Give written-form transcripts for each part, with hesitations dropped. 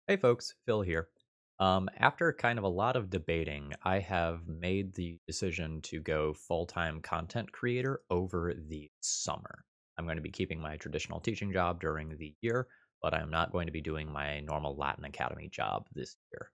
Hey folks, Phil here. After kind of a lot of debating, I have made the decision to go full-time content creator over the summer. I'm going to be keeping my traditional teaching job during the year, but I'm not going to be doing my normal Latin Academy job this year.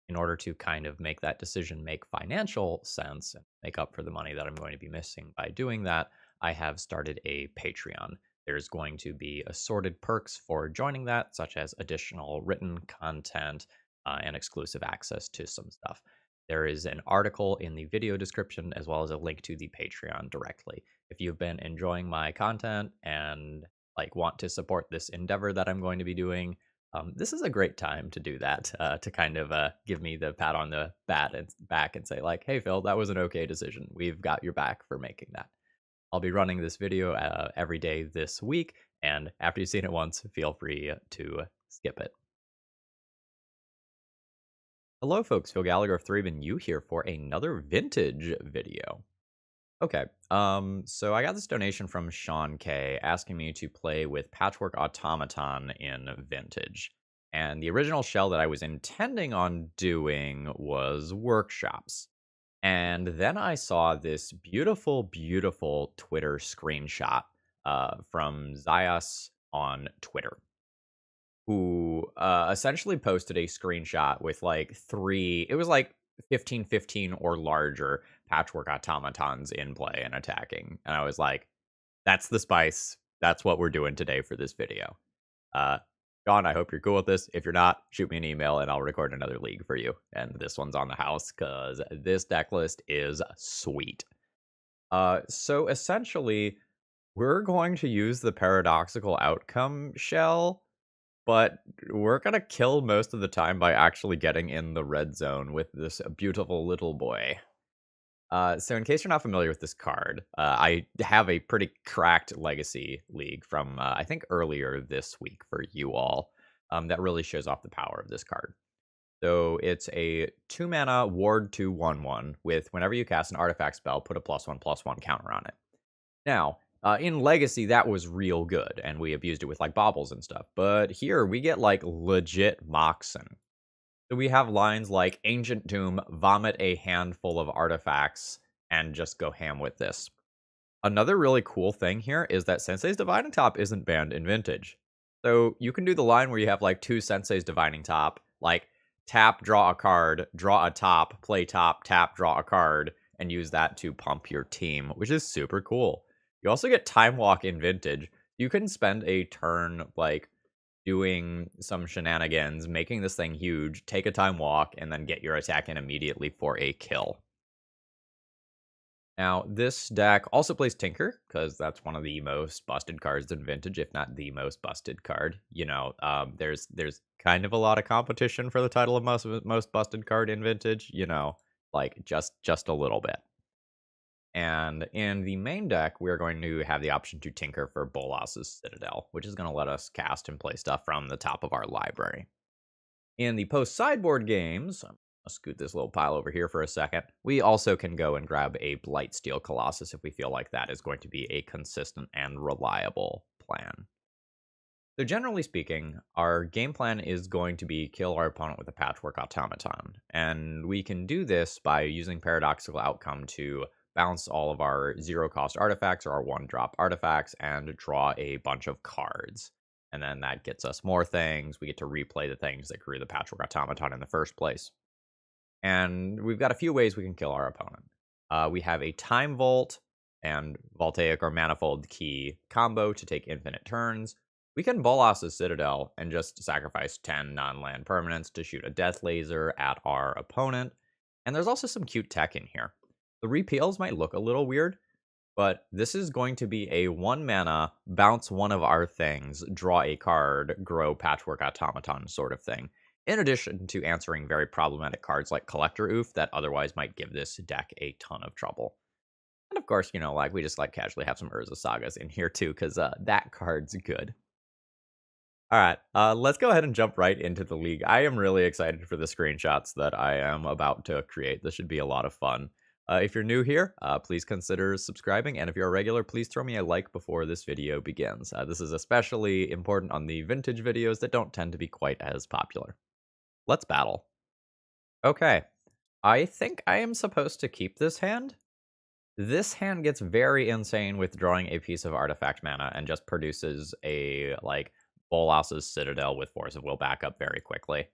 In order to kind of make that decision make financial sense and make up for the money that I'm going to be missing by doing that, I have started a Patreon. There's going to be assorted perks for joining that, such as additional written content and exclusive access to some stuff. There is an article in the video description as well as a link to the Patreon directly. If you've been enjoying my content and want to support this endeavor that I'm going to be doing, this is a great time to do that, to kind of give me the pat on the back and say like, hey, Phil, that was an okay decision. We've got your back for making that. I'll be running this video every day this week, and after you've seen it once, feel free to skip it. Hello, folks. Phil Gallagher of ThrabenU here for another vintage video. Okay, so I got this donation from Sean K asking me to play with Patchwork Automaton in Vintage. And the original shell that I was intending on doing was workshops. And then I saw this beautiful, beautiful Twitter screenshot from Zayas on Twitter, who essentially posted a screenshot with it was like 15 or larger patchwork automatons in play and attacking. And I was like, that's the spice. That's what we're doing today for this video. John, I hope you're cool with this. If you're not, shoot me an email and I'll record another league for you. And this one's on the house because this deck list is sweet. So essentially, we're going to use the Paradoxical Outcome shell, but we're going to kill most of the time by actually getting in the red zone with this beautiful little boy. So in case you're not familiar with this card, I have a pretty cracked Legacy League from, I think, earlier this week for you all that really shows off the power of this card. So it's a 2-mana Ward 2/1/1 with whenever you cast an artifact spell, put a +1/+1 counter on it. Now, in Legacy, that was real good, and we abused it with baubles and stuff. But here, we get legit Moxen. So we have lines like Ancient Tomb, vomit a handful of artifacts, and just go ham with this. Another really cool thing here is that Sensei's Divining Top isn't banned in Vintage. So you can do the line where you have two Sensei's Divining Top, tap, draw a card, draw a top, play top, tap, draw a card, and use that to pump your team, which is super cool. You also get Time Walk in Vintage. You can spend a turn, doing some shenanigans, making this thing huge, take a Time Walk, and then get your attack in immediately for a kill. Now, this deck also plays Tinker, because that's one of the most busted cards in Vintage, if not the most busted card. You know, there's kind of a lot of competition for the title of most busted card in Vintage, you know, just a little bit. And in the main deck, we're going to have the option to Tinker for Bolas's Citadel, which is going to let us cast and play stuff from the top of our library. In the post-sideboard games, I'll scoot this little pile over here for a second, we also can go and grab a Blightsteel Colossus if we feel like that is going to be a consistent and reliable plan. So generally speaking, our game plan is going to be kill our opponent with a Patchwork Automaton, and we can do this by using Paradoxical Outcome to bounce all of our 0-cost artifacts or our 1-drop artifacts and draw a bunch of cards. And then that gets us more things. We get to replay the things that grew the Patchwork Automaton in the first place. And we've got a few ways we can kill our opponent. We have a Time Vault and Voltaic or Manifold Key combo to take infinite turns. We can Bolas's Citadel and just sacrifice 10 non-land permanents to shoot a Death Laser at our opponent. And there's also some cute tech in here. The repeals might look a little weird, but this is going to be a 1-mana, bounce one of our things, draw a card, grow Patchwork Automaton sort of thing, in addition to answering very problematic cards like Collector Oof that otherwise might give this deck a ton of trouble. And of course, you know, we just casually have some Urza Sagas in here too, because that card's good. Alright, let's go ahead and jump right into the league. I am really excited for the screenshots that I am about to create. This should be a lot of fun. If you're new here, please consider subscribing, and if you're a regular, please throw me a like before this video begins. This is especially important on the vintage videos that don't tend to be quite as popular. let's battle. Okay, I think I am supposed to keep this hand. This hand gets very insane with drawing a piece of artifact mana and just produces a, like, Bolas's Citadel with Force of Will backup very quickly.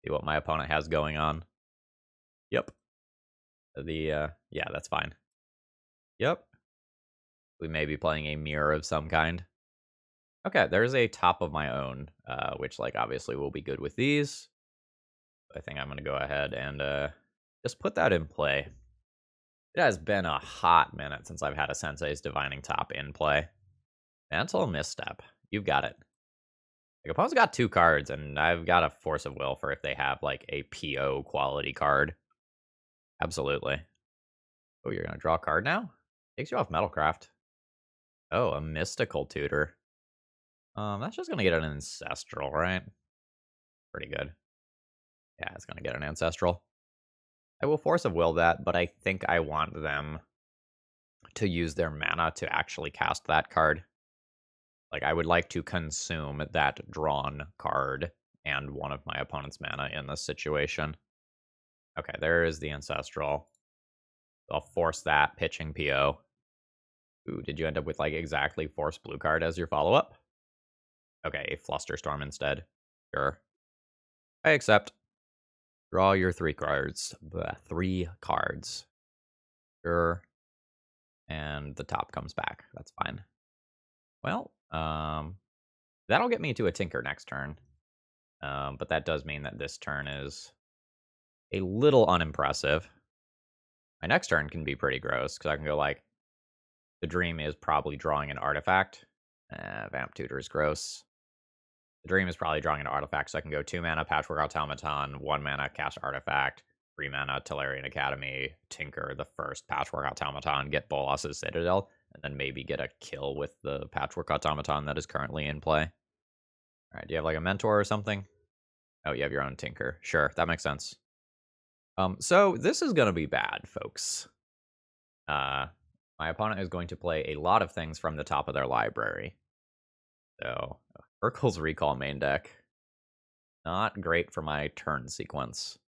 See what my opponent has going on. Yep. Yeah, that's fine. Yep. We may be playing a mirror of some kind. Okay, there's a top of my own, which, like, obviously will be good with these. I think I'm going to go ahead and just put that in play. It has been a hot minute since I've had a Sensei's Divining Top in play. Mental Misstep. You've got it. Like, opponent's got 2 cards, and I've got a Force of Will for if they have, like, a PO quality card. Absolutely. Oh, you're going to draw a card now? Takes you off Metalcraft. Oh, a Mystical Tutor. That's just going to get an Ancestral, right? Pretty good. Yeah, it's going to get an Ancestral. I will Force of Will that, but I think I want them to use their mana to actually cast that card. Like, I would like to consume that drawn card and one of my opponent's mana in this situation. Okay, there is the Ancestral. I'll force that, pitching PO. Ooh, did you end up with, like, exactly force blue card as your follow-up? Okay, a Flusterstorm instead. Sure. I accept. Draw your 3 cards. Blech, 3 cards. Sure. And the top comes back. That's fine. Well, that'll get me to a Tinker next turn. But that does mean that this turn is a little unimpressive. My next turn can be pretty gross, because I can go, like, the Dream is probably drawing an artifact. Vamp Tutor is gross. The Dream is probably drawing an artifact, so I can go 2 mana Patchwork Automaton, 1 mana cast Artifact, 3 mana Tolarian Academy, Tinker the first Patchwork Automaton, get Bolas's Citadel, and then maybe get a kill with the Patchwork Automaton that is currently in play. Alright, do you have, like, a Mentor or something? Oh, you have your own Tinker. Sure, that makes sense. So this is gonna be bad, folks. My opponent is going to play a lot of things from the top of their library. So, Urkel's Recall main deck. Not great for my turn sequence.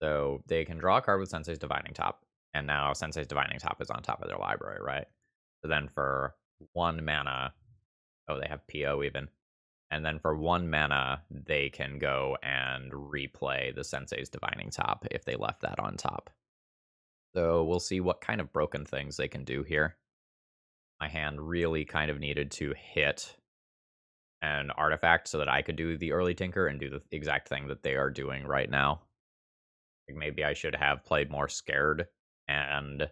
So, they can draw a card with Sensei's Divining Top, and now Sensei's Divining Top is on top of their library, right? So then for 1 mana, oh, they have PO even. And then for 1 mana, they can go and replay the Sensei's Divining Top if they left that on top. So we'll see what kind of broken things they can do here. My hand really kind of needed to hit an artifact so that I could do the early Tinker and do the exact thing that they are doing right now. Like, maybe I should have played more scared and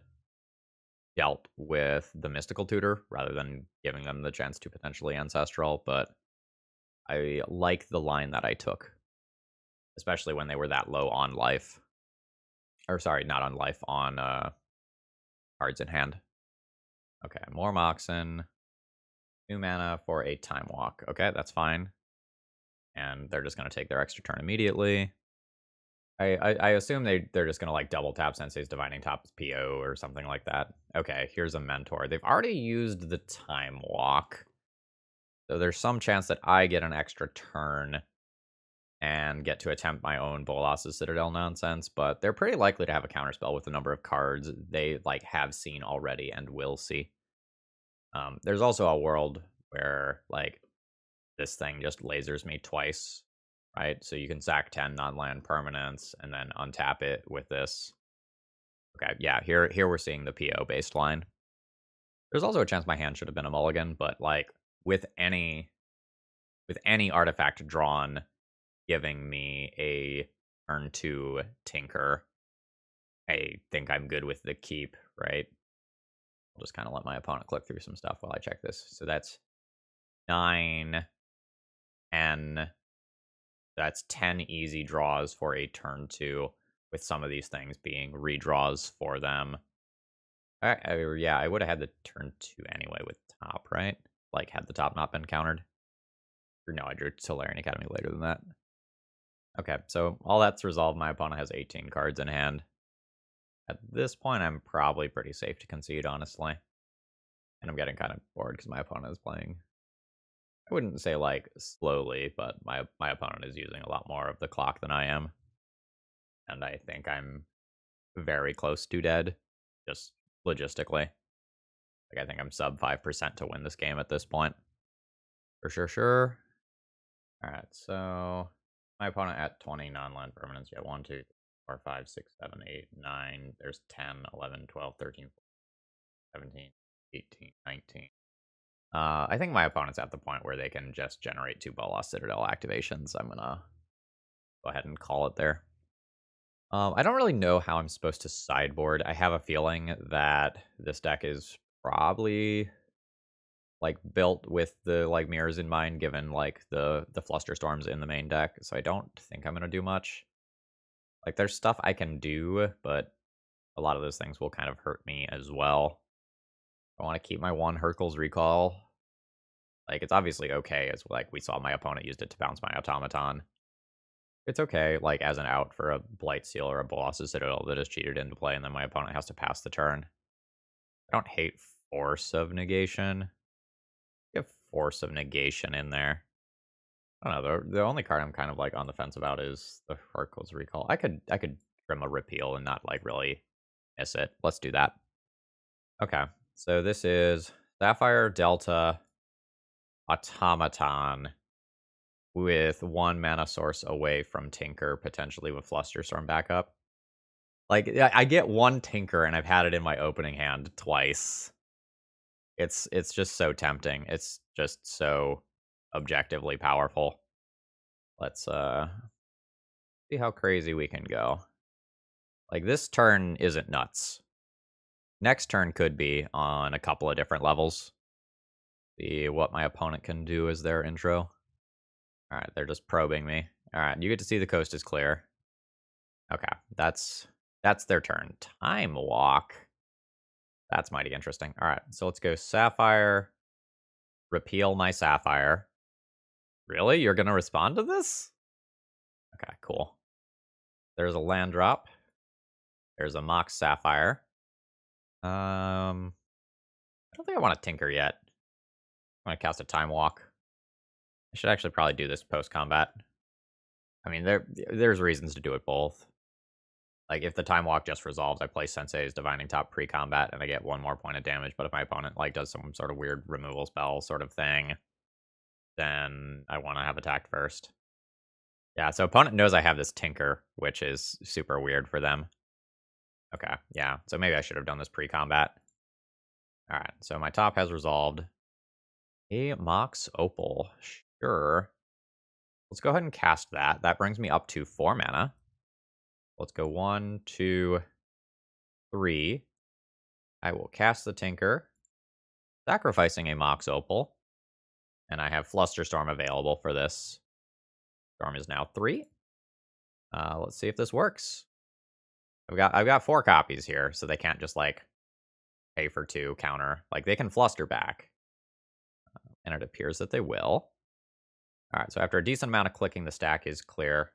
dealt with the Mystical Tutor rather than giving them the chance to potentially Ancestral, but I like the line that I took, especially when they were that low on life. Or sorry, not on life, on cards in hand. Okay, more Moxen. 2 mana for a Time Walk. Okay, that's fine. And they're just going to take their extra turn immediately. I assume they're just going to, like, double tap Sensei's Divining Top's PO or something like that. Okay, here's a Mentor. They've already used the Time Walk. So there's some chance that I get an extra turn and get to attempt my own Bolas's Citadel nonsense, but they're pretty likely to have a counterspell with the number of cards they, like, have seen already and will see. There's also a world where, like, this thing just lasers me twice, right? So you can sack 10 non-land permanents and then untap it with this. Okay, yeah, here we're seeing the PO based line. There's also a chance my hand should have been a mulligan, but, like, with any artifact drawn giving me a turn 2 Tinker, I think I'm good with the keep, right? I'll just kind of let my opponent click through some stuff while I check this. So that's 9, 10. That's 10 easy draws for a turn 2, with some of these things being redraws for them. Yeah, I would have had the turn 2 anyway with top, right? Like, had the top not been countered. Or no, I drew Tolarian Academy later than that. Okay, so all that's resolved. My opponent has 18 cards in hand. At this point, I'm probably pretty safe to concede, honestly. And I'm getting kind of bored because my opponent is playing I wouldn't say, like, slowly, but my opponent is using a lot more of the clock than I am. And I think I'm very close to dead, just logistically. Like, I think I'm sub 5% to win this game at this point. For sure. Alright, so my opponent at 20 non-land permanents. Yeah, 1, 2, 3, 4, 5, 6, 7, 8, 9. There's 10, 11, 12, 13, 14, 17, 18, 19. I think my opponent's at the point where they can just generate 2 Bolas Citadel activations. I'm gonna go ahead and call it there. I don't really know how I'm supposed to sideboard. I have a feeling that this deck is probably like built with the like mirrors in mind, given like the Flusterstorms in the main deck. So I don't think I'm gonna do much. Like there's stuff I can do, but a lot of those things will kind of hurt me as well. I want to keep my one Hercules Recall. Like it's obviously okay, as like we saw my opponent used it to bounce my automaton. It's okay, like, as an out for a Blight Seal or a Bolas's Citadel that is cheated into play, and then my opponent has to pass the turn. I don't hate Force of Negation. Get Force of Negation in there. I don't know, the only card I'm kind of, like, on the fence about is the Hercules Recall. I could trim a Repeal and not, like, really miss it. Let's do that. Okay, so this is Sapphire Delta Automaton with 1 mana source away from Tinker, potentially with Flusterstorm backup. Like, I get 1 Tinker, and I've had it in my opening hand twice. It's just so tempting. It's just so objectively powerful. Let's, see how crazy we can go. Like, this turn isn't nuts. Next turn could be on a couple of different levels. See what my opponent can do as their intro. Alright, they're just probing me. Alright, you get to see the coast is clear. Okay, that's their turn. Time Walk. That's mighty interesting. Alright, so let's go Sapphire. Repeal my Sapphire. Really? You're gonna respond to this? Okay, cool. There's a land drop. There's a Mox Sapphire. I don't think I want to Tinker yet. I'm gonna cast a Time Walk. I should actually probably do this post-combat. I mean, there's reasons to do it both. Like, if the Time Walk just resolves, I play Sensei's Divining Top pre-combat, and I get 1 more point of damage, but if my opponent, like, does some sort of weird removal spell sort of thing, then I want to have attacked first. Yeah, so opponent knows I have this Tinker, which is super weird for them. Okay, yeah, so maybe I should have done this pre-combat. Alright, so my top has resolved. A Mox Opal, sure. Let's go ahead and cast that. That brings me up to 4 mana. Let's go 1, 2, 3. I will cast the Tinker, sacrificing a Mox Opal. And I have Flusterstorm available for this. Storm is now 3. Let's see if this works. I've got 4 copies here, so they can't just like pay for 2 counter. Like they can fluster back. And it appears that they will. Alright, so after a decent amount of clicking, the stack is clear.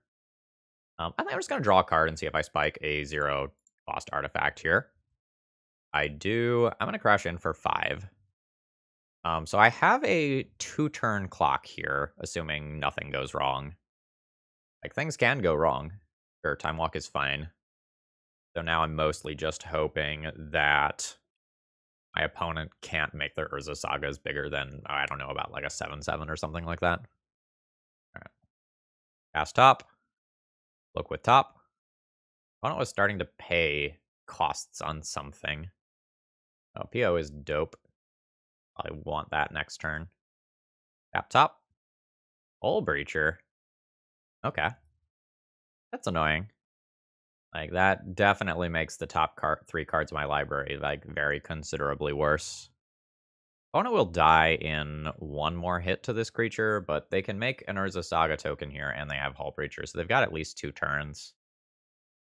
I think I'm just gonna draw a card and see if I spike a 0 cost artifact here. I do. I'm gonna crash in for 5. So I have a 2-turn clock here, assuming nothing goes wrong. Like, things can go wrong. Sure, Time Walk is fine. So now I'm mostly just hoping that my opponent can't make their Urza Sagas bigger than, I don't know, about like a 7/7 or something like that. Alright. Cast top. Look with top. Opponent was starting to pay costs on something. Oh, PO is dope. I want that next turn. Tap top. Hull Breacher. Okay. That's annoying. Like, that definitely makes the top 3 cards of my library, like, very considerably worse. Opponent will die in 1 more hit to this creature, but they can make an Urza Saga token here, and they have Hull Breacher, so they've got at least 2 turns.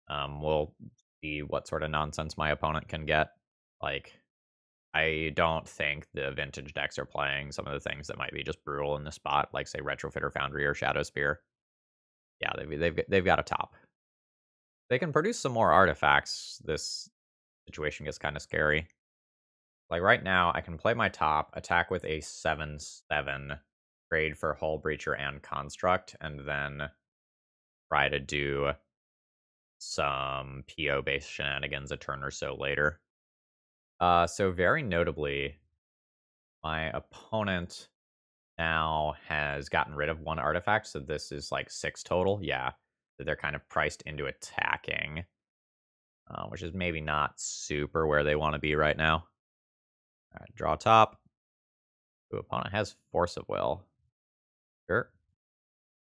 We'll see what sort of nonsense my opponent can get. Like, I don't think the vintage decks are playing some of the things that might be just brutal in the spot, like, say, Retrofitter Foundry or Shadow Spear. Yeah, they've got a top. They can produce some more artifacts. This situation gets kind of scary. Like right now, I can play my top, attack with a 7/7, trade for Hull Breacher and Construct, and then try to do some PO-based shenanigans a turn or so later. So very notably, my opponent now has gotten rid of one artifact, so this is like 6 total. Yeah, so they're kind of priced into attacking, which is maybe not super where they want to be right now. All right, draw top. Ooh, opponent has Force of Will. Sure.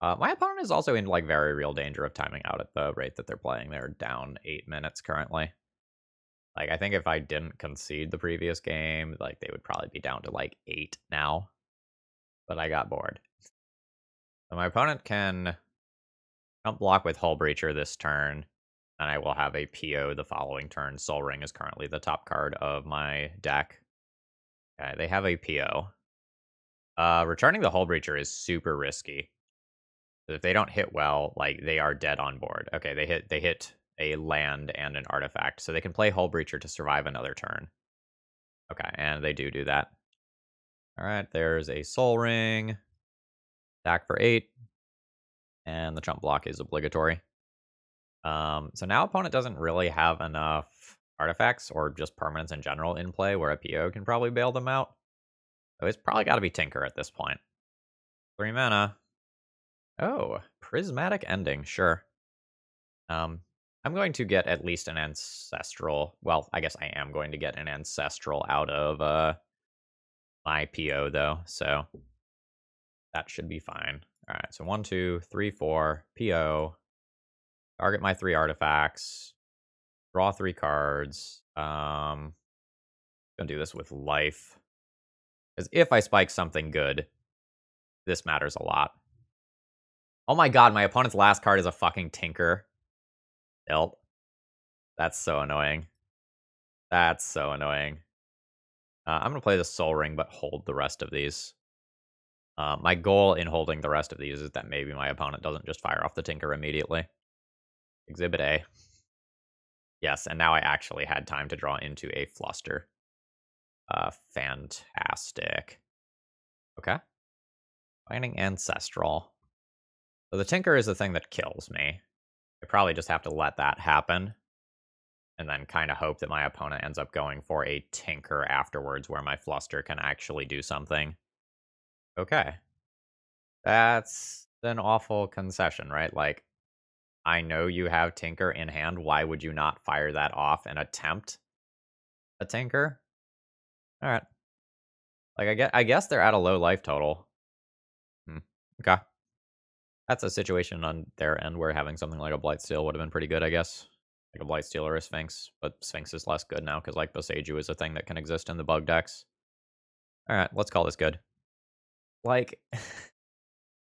My opponent is also in like very real danger of timing out at the rate that they're playing. They're down 8 minutes currently. Like, I think if I didn't concede the previous game, like, they would probably be down to, like, 8 now. But I got bored. So my opponent can jump block with Hull Breacher this turn, and I will have a PO the following turn. Soul Ring is currently the top card of my deck. Okay, they have a PO. Returning the Hull Breacher is super risky. If they don't hit well, like, they are dead on board. Okay, they hit a land and an artifact, so they can play Hull Breacher to survive another turn. Okay, and they do that. All right, there's a Soul Ring. Attack for 8. And the chump block is obligatory. So now opponent doesn't really have enough artifacts or just permanents in general in play where a PO can probably bail them out. So it's probably got to be Tinker at this point. 3 mana. Oh, Prismatic Ending, sure. I'm going to get at least an Ancestral. Well, I guess I am going to get an Ancestral out of my PO, though, so that should be fine. All right, so 1, 2, 3, 4, PO. Target my 3 artifacts. Draw 3 cards. Gonna do this with life. Because if I spike something good, this matters a lot. Oh my god, my opponent's last card is a fucking Tinker. Nope. That's so annoying. That's so annoying. I'm gonna play the Soul Ring, but hold the rest of these. My goal in holding the rest of these is that maybe my opponent doesn't just fire off the Tinker immediately. Exhibit A. Yes, and now I actually had time to draw into a Fluster. Fantastic. Okay. Finding Ancestral. So the Tinker is the thing that kills me. I probably just have to let that happen. And then kind of hope that my opponent ends up going for a Tinker afterwards where my Fluster can actually do something. Okay. That's an awful concession, right? Like, I know you have Tinker in hand. Why would you not fire that off and attempt a Tinker? All right. Like, I guess they're at a low life total. Okay. That's a situation on their end where having something like a Blightsteel would have been pretty good, I guess. Like a Blightsteel or a Sphinx, but Sphinx is less good now because like Boseiju is a thing that can exist in the bug decks. All right, let's call this good. Like,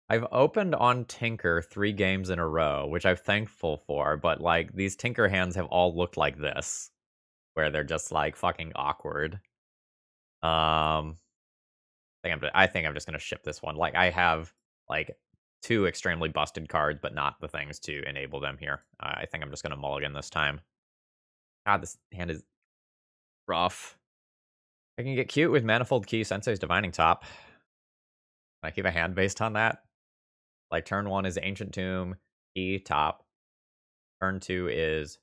I've opened on Tinker 3 games in a row, which I'm thankful for, but like these Tinker hands have all looked like this, where they're just like fucking awkward. I think I'm just gonna ship this one. Like I have like 2 extremely busted cards, but not the things to enable them here. I think I'm just gonna mulligan this time. God, this hand is rough. I can get cute with Manifold Key, Sensei's Divining Top. Can I keep a hand based on that? Like turn 1 is Ancient Tomb, Key, top. Turn 2 is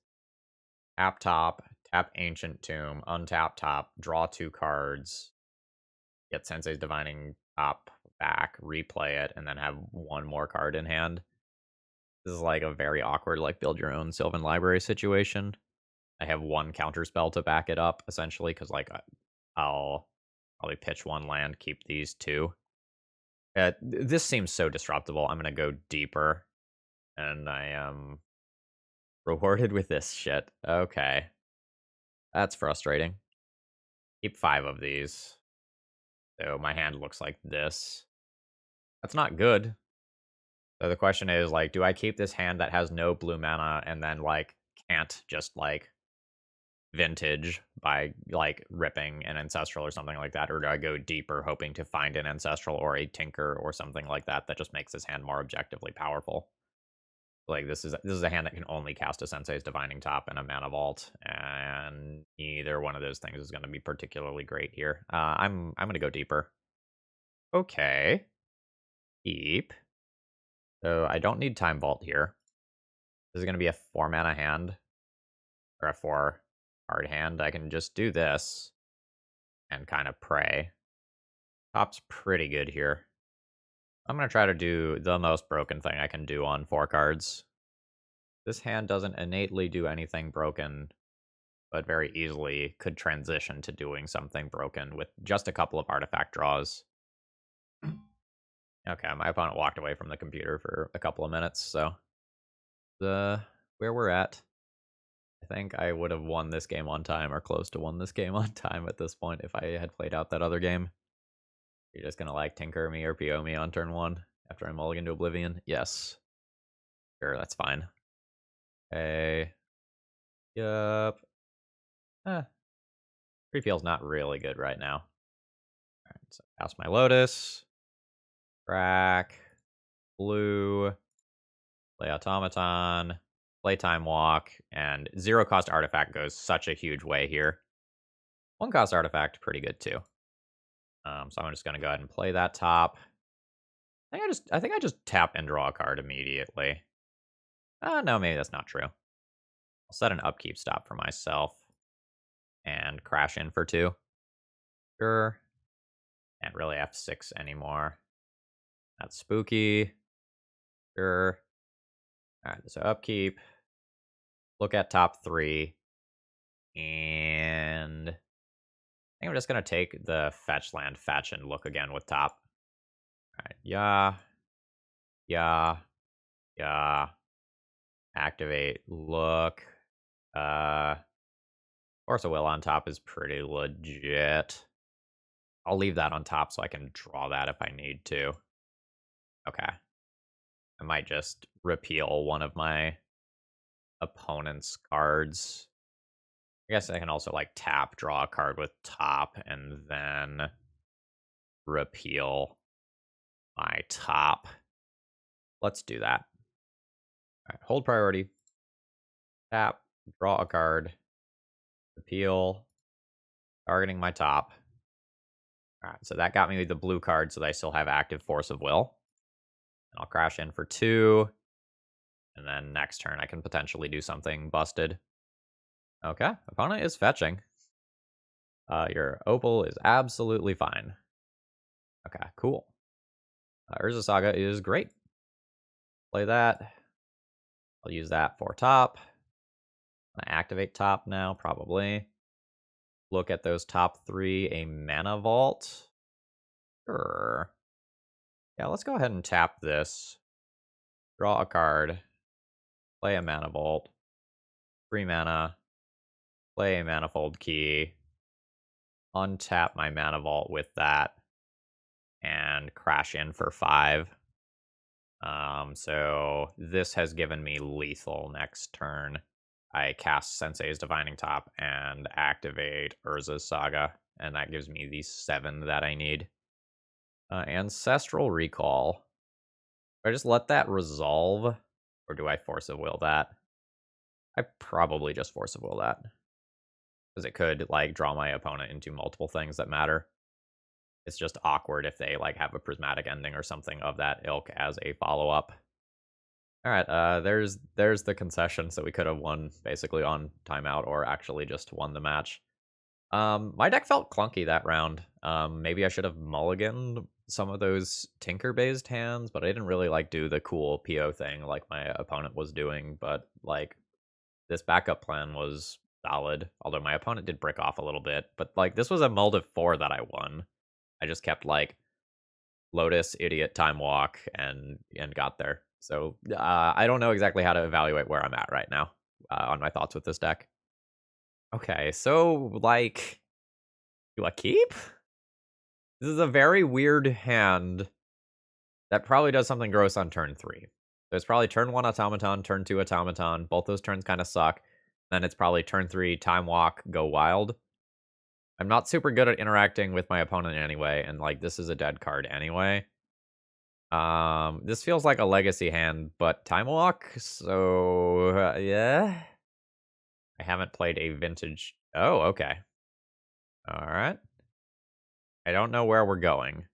tap top, tap Ancient Tomb, untap top, draw 2 cards, get Sensei's Divining Top back, replay it, and then have 1 more card in hand. This is like a very awkward, like, build your own Sylvan Library situation. I have 1 counterspell to back it up, essentially, because, like, I'll probably pitch 1 land, keep these 2. This seems so disruptible. I'm gonna go deeper, and I am rewarded with this shit. Okay. That's frustrating. Keep 5 of these. So my hand looks like this. That's not good. So the question is, like, do I keep this hand that has no blue mana and then, like, can't just, like, vintage by, like, ripping an Ancestral or something like that? Or do I go deeper hoping to find an Ancestral or a Tinker or something like that that just makes this hand more objectively powerful? Like, this is a hand that can only cast a Sensei's Divining Top and a Mana Vault, and neither one of those things is going to be particularly great here. I'm going to go deeper. Okay. upkeep. So I don't need Time Vault here. This is going to be a 4-mana hand. Or a 4-card hand. I can just do this. And kind of pray. Top's pretty good here. I'm going to try to do the most broken thing I can do on 4 cards. This hand doesn't innately do anything broken, but very easily could transition to doing something broken with just a couple of artifact draws. Okay, my opponent walked away from the computer for a couple of minutes, so where we're at, I think I would have won this game on time or close to won this game on time at this point if I had played out that other game. You're just gonna like tinker me or PO me on turn 1 after I mulligan to Oblivion? Yes. Sure, that's fine. Okay. Yup. Repeal's not really good right now. Alright, so pass my Lotus. Crack. Blue. Play Automaton. Playtime Walk. And 0-cost Artifact goes such a huge way here. 1-cost Artifact, pretty good too. So I'm just gonna go ahead and play that top. I think I just tap and draw a card immediately. No, maybe that's not true. I'll set an upkeep stop for myself. And crash in for 2. Sure. Can't really F6 anymore. That's spooky. Sure. Alright, so upkeep. Look at top 3. And I think I'm just going to take the fetch land, fetch, and look again with top. Alright, yeah. Yeah. Yeah. Activate, look. Force of Will on top is pretty legit. I'll leave that on top so I can draw that if I need to. Okay. I might just repeal one of my opponent's cards. I guess I can also like tap, draw a card with top, and then repeal my top. Let's do that. All right, hold priority. Tap, draw a card, repeal, targeting my top. All right, so that got me the blue card so that I still have active Force of Will. And I'll crash in for 2. And then next turn I can potentially do something busted. Okay, opponent is fetching. Your Opal is absolutely fine. Okay, cool. Urza Saga is great. Play that. I'll use that for top. I'm gonna activate top now, probably. Look at those top 3. A Mana Vault. Sure. Yeah, let's go ahead and tap this. Draw a card. Play a Mana Vault. 3 mana. Play a Manifold Key. Untap my Mana Vault with that. And crash in for 5. So this has given me lethal next turn. I cast Sensei's Divining Top and activate Urza's Saga, and that gives me the 7 that I need. Ancestral Recall. Do I just let that resolve, or do I Force of Will that? I probably just Force of Will that. Because it could, like, draw my opponent into multiple things that matter. It's just awkward if they, like, have a prismatic ending or something of that ilk as a follow-up. Alright, there's the concession, so we could have won basically on timeout or actually just won the match. My deck felt clunky that round. Maybe I should have mulliganed some of those tinker-based hands, but I didn't really, like, do the cool PO thing like my opponent was doing, but, like, this backup plan was solid, although my opponent did brick off a little bit, but, like, this was a mulled of 4 that I won. I just kept, like, Lotus, Idiot, Time Walk, and got there. So I don't know exactly how to evaluate where I'm at right now on my thoughts with this deck. Okay, so, like, do I keep? This is a very weird hand that probably does something gross on turn 3. There's probably turn 1 Automaton, turn 2 Automaton. Both those turns kind of suck. Then it's probably turn 3 Time Walk, go wild. I'm not super good at interacting with my opponent anyway, and, like, this is a dead card anyway. This feels like a legacy hand, but Time Walk, so, yeah. I haven't played a vintage... Oh, okay. Alright. I don't know where we're going.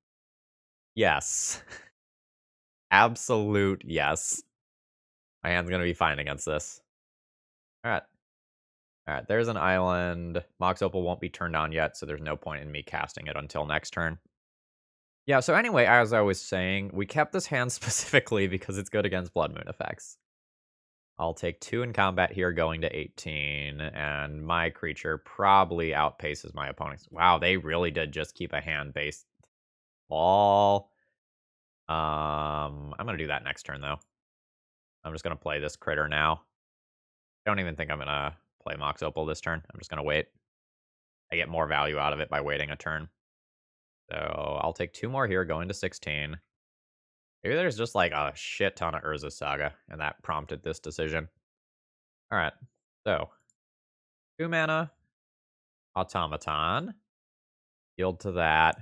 Yes. Absolute yes. My hand's gonna be fine against this. Alright. Alright, there's an island. Mox Opal won't be turned on yet, so there's no point in me casting it until next turn. Yeah, so anyway, as I was saying, we kept this hand specifically because it's good against Blood Moon effects. I'll take 2 in combat here, going to 18, and my creature probably outpaces my opponent's. Wow, they really did just keep a hand-based ball. I'm gonna do that next turn, though. I'm just gonna play this critter now. I don't even think I'm gonna play Mox Opal this turn. I'm just gonna wait. I get more value out of it by waiting a turn. So I'll take 2 more here, going to 16. Maybe there's just like a shit ton of Urza Saga, and that prompted this decision. Alright, so 2 mana, Automaton, yield to that,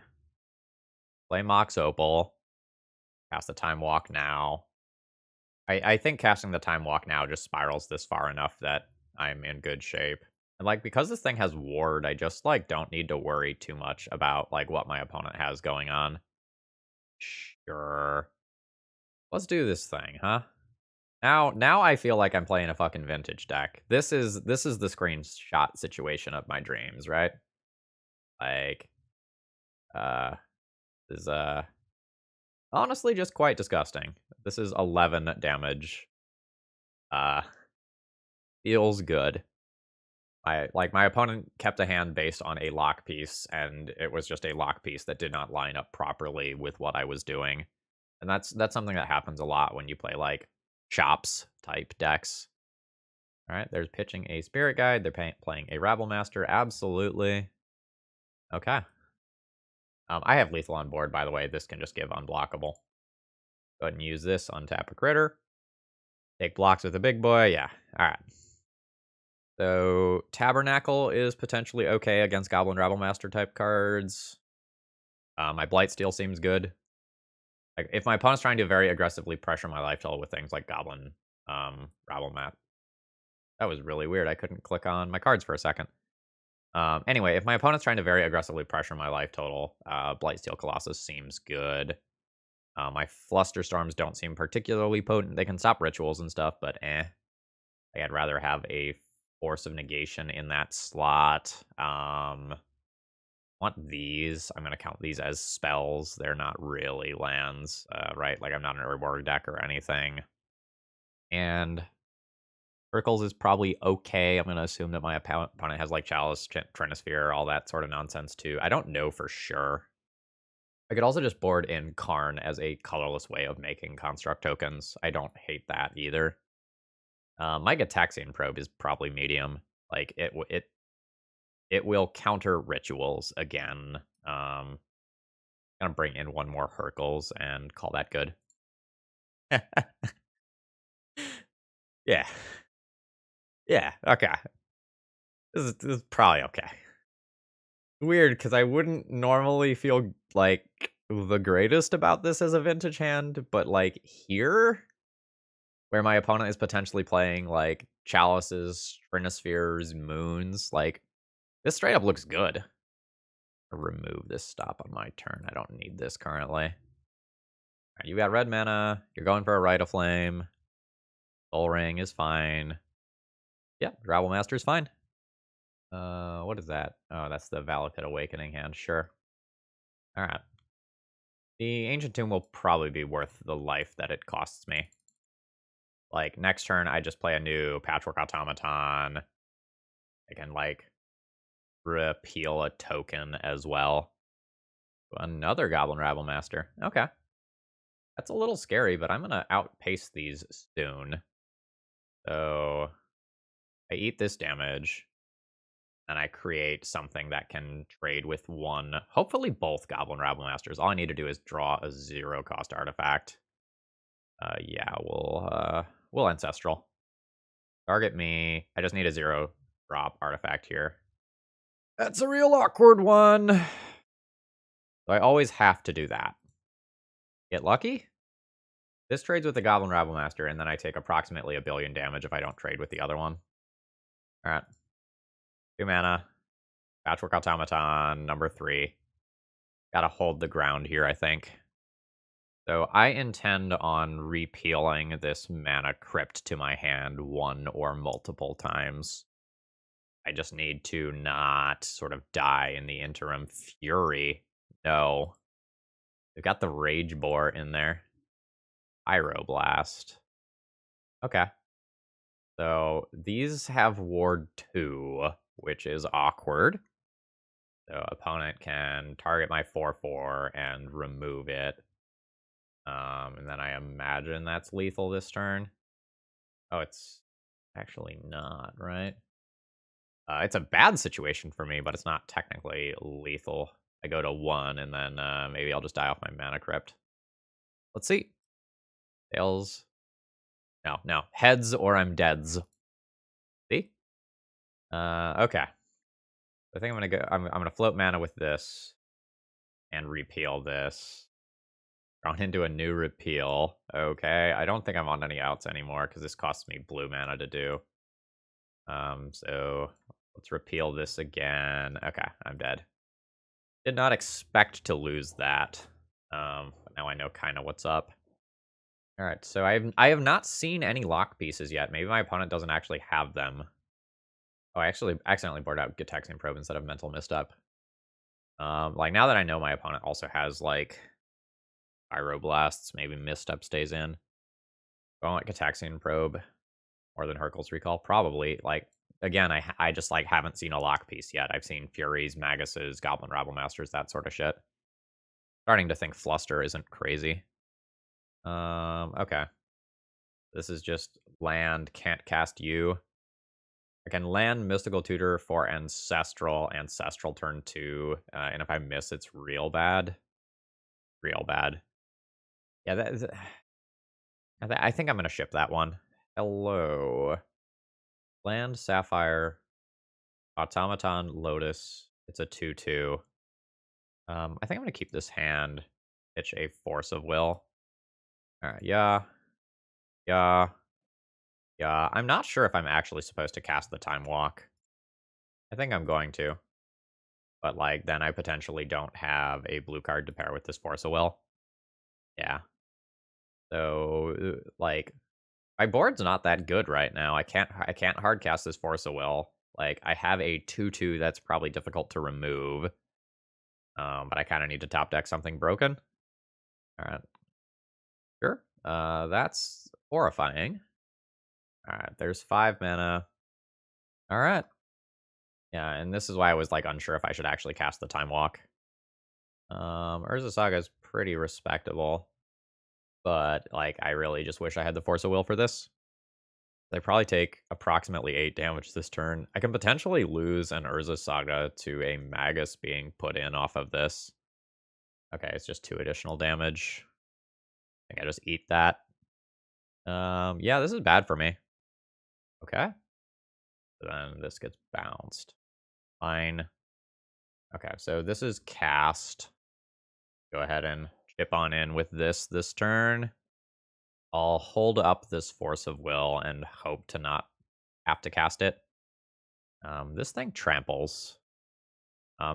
play Mox Opal, cast the Time Walk now. I think casting the Time Walk now just spirals this far enough that I'm in good shape. And, like, because this thing has Ward, I just, like, don't need to worry too much about, like, what my opponent has going on. Sure. Let's do this thing, huh? Now I feel like I'm playing a fucking vintage deck. This is the screenshot situation of my dreams, right? Like, this is, honestly just quite disgusting. This is 11 damage. Uh, Feels good. My opponent kept a hand based on a lock piece, and it was just a lock piece that did not line up properly with what I was doing. And that's something that happens a lot when you play, like, chops type decks. Alright, there's pitching a Spirit Guide. They're playing a Rabble Master. Absolutely. Okay. I have Lethal on board, by the way. This can just give unblockable. Go ahead and use this, untap a critter. Take blocks with a big boy. Yeah. Alright. So, Tabernacle is potentially okay against Goblin Rabble Master type cards. My Blightsteel seems good. Like, if my opponent's trying to very aggressively pressure my life total with things like Goblin Rabble Mat. That was really weird. I couldn't click on my cards for a second. Anyway, if my opponent's trying to very aggressively pressure my life total, Blightsteel Colossus seems good. My Flusterstorms don't seem particularly potent. They can stop rituals and stuff, but I'd rather have a Force of Negation in that slot. Want these. I'm going to count these as spells. They're not really lands, right? Like, I'm not in a reward deck or anything. And Circles is probably okay. I'm going to assume that my opponent has, like, Chalice, Trinisphere, all that sort of nonsense, too. I don't know for sure. I could also just board in Karn as a colorless way of making construct tokens. I don't hate that either. My Gataxian Probe is probably medium. Like, it will counter rituals again. Gonna bring in 1 more Hercules and call that good. Yeah. Yeah, okay. This is probably okay. Weird, because I wouldn't normally feel, like, the greatest about this as a vintage hand, but, like, here, where my opponent is potentially playing, like, Chalices, Trinispheres, Moons, like, this straight up looks good. Remove this stop on my turn. I don't need this currently. Right, you got red mana. You're going for a Rite of Flame. Soul Ring is fine. Yeah, Rabble Master is fine. What is that? Oh, that's the Valakut Awakening hand. Sure. All right. The Ancient Tomb will probably be worth the life that it costs me. Like, next turn, I just play a new Patchwork Automaton. I can, like, repeal a token as well. Another Goblin Rabble Master. Okay. That's a little scary, but I'm going to outpace these soon. So, I eat this damage. And I create something that can trade with 1, hopefully both Goblin Rabble Masters. All I need to do is draw a 0-cost artifact. Yeah, we'll Ancestral. Target me. I just need a 0-drop artifact here. That's a real awkward one. So I always have to do that. Get lucky? This trades with the Goblin Rabble Master, and then I take approximately 1 billion damage if I don't trade with the other one. Alright. 2 mana. Patchwork Automaton, number 3. Gotta hold the ground here, I think. So I intend on repealing this mana crypt to my hand one or multiple times. I just need to not sort of die in the interim. Fury. No. They've got the Rage Boar in there. Pyroblast. Okay. So these have Ward 2, which is awkward. So opponent can target my 4/4 and remove it. And then I imagine that's lethal this turn. Oh, it's actually not, right? It's a bad situation for me, but it's not technically lethal. I go to 1, and then maybe I'll just die off my mana crypt. Let's see. Tails. No, no. Heads or I'm deads. See? Okay. I think I'm gonna go. I'm gonna float mana with this and repeal this. Drawn into a new repeal. Okay. I don't think I'm on any outs anymore because this costs me blue mana to do. So let's repeal this again. Okay, I'm dead. Did not expect to lose that. But now I know kind of what's up. All right, so I have not seen any lock pieces yet. Maybe my opponent doesn't actually have them. Oh, I actually accidentally boarded out Gitaxian Probe instead of Mental Misstep. Like now that I know my opponent also has like Pyroblasts, maybe Misstep stays in. Do I want Gitaxian Probe more than Hercule's Recall? Probably. Like again, I just like haven't seen a lock piece yet. I've seen Furies, Maguses, Goblin Rabblemasters, that sort of shit. Starting to think Fluster isn't crazy. Okay. This is just land, can't cast you. I can land Mystical Tutor for Ancestral turn 2, and if I miss, it's real bad. Real bad. Yeah, I think I'm going to ship that one. Hello. Land, Sapphire, Automaton, Lotus. It's a 2/2. I think I'm going to keep this hand. Pitch a Force of Will. Alright, yeah. Yeah. Yeah, I'm not sure if I'm actually supposed to cast the Time Walk. I think I'm going to. But, like, then I potentially don't have a blue card to pair with this Force of Will. Yeah. So, like, my board's not that good right now. I can't hard cast this Force of Will. Like, I have a 2/2 that's probably difficult to remove. But I kind of need to top deck something broken. Alright. Sure. That's horrifying. Alright, there's 5 mana. Alright. Yeah, and this is why I was, like, unsure if I should actually cast the Time Walk. Urza Saga is pretty respectable. But, like, I really just wish I had the Force of Will for this. They probably take approximately 8 damage this turn. I can potentially lose an Urza Saga to a Magus being put in off of this. Okay, it's just 2 additional damage. I think I just eat that. Yeah, this is bad for me. Okay. Then this gets bounced. Fine. Okay, so this is cast. Go ahead and chip on in with this turn. I'll hold up this Force of Will and hope to not have to cast it. This thing tramples.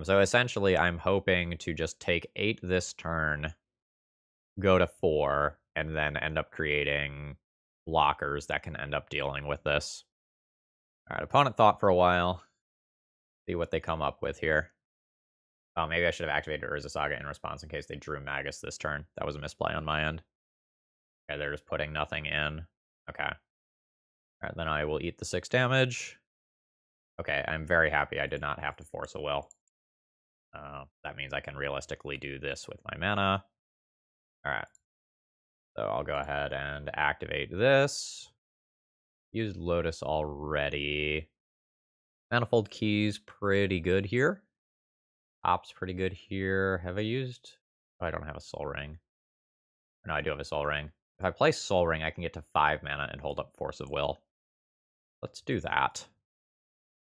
So essentially, I'm hoping to just take 8 this turn, go to 4, and then end up creating blockers that can end up dealing with this. All right, opponent thought for a while. See what they come up with here. Oh, maybe I should have activated Urza Saga in response in case they drew Magus this turn. That was a misplay on my end. Okay, they're just putting nothing in. Okay. All right, then I will eat the 6 damage. Okay, I'm very happy I did not have to Force a Will. That means I can realistically do this with my mana. All right. So I'll go ahead and activate this. Used Lotus already. Manifold Key's pretty good here. Op's pretty good here. Have I used... Oh, I don't have a Soul Ring. No, I do have a Soul Ring. If I play Soul Ring, I can get to 5 mana and hold up Force of Will. Let's do that.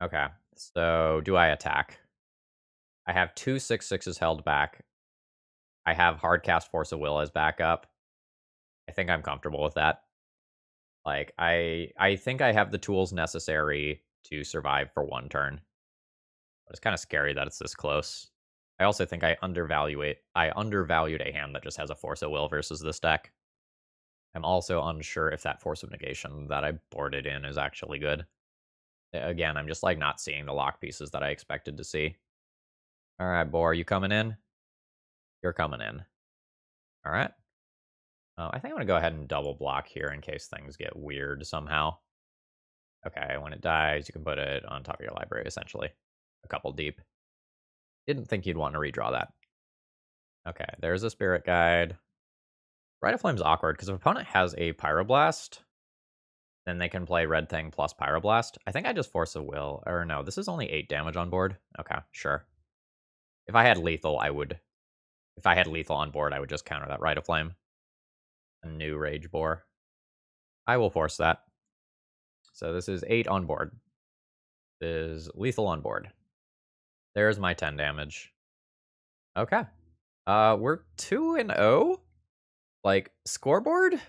Okay, so do I attack? I have 2 6/6s held back. I have Hardcast Force of Will as backup. I think I'm comfortable with that. Like, I think I have the tools necessary to survive for 1 turn. But it's kind of scary that it's this close. I also think I undervalued a hand that just has a Force of Will versus this deck. I'm also unsure if that Force of Negation that I boarded in is actually good. Again, I'm just, like, not seeing the lock pieces that I expected to see. Alright, Boar, you coming in? You're coming in. Alright. I think I'm gonna go ahead and double block here in case things get weird somehow. Okay, when it dies, you can put it on top of your library, essentially. A couple deep. Didn't think you'd want to redraw that. Okay, there's a Spirit Guide. Rite of Flame's awkward, because if opponent has a Pyroblast, then they can play Red Thing plus Pyroblast. I think I just Force of Will. Or no, this is only 8 damage on board. Okay, sure. If I had lethal, I would... If I had lethal on board, I would just counter that Rite of Flame. A new Rage Boar. I will force that. So this is 8 on board. This is lethal on board. There's my 10 damage. Okay. We're 2-0? Like, scoreboard?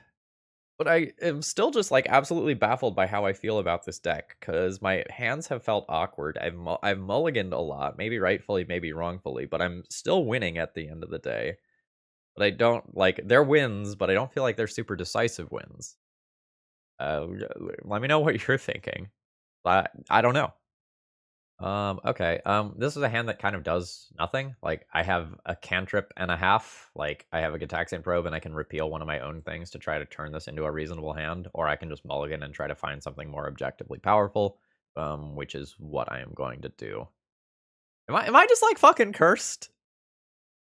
But I am still just, like, absolutely baffled by how I feel about this deck, because my hands have felt awkward. I've mulliganed a lot, maybe rightfully, maybe wrongfully, but I'm still winning at the end of the day. But I don't, like, they're wins, but I don't feel like they're super decisive wins. Let me know what you're thinking. I don't know. Okay. This is a hand that kind of does nothing. Like, I have a cantrip and a half. Like, I have a Gitaxian Probe, and I can repeal one of my own things to try to turn this into a reasonable hand, or I can just mulligan and try to find something more objectively powerful, which is what I am going to do. Am I just, like, fucking cursed?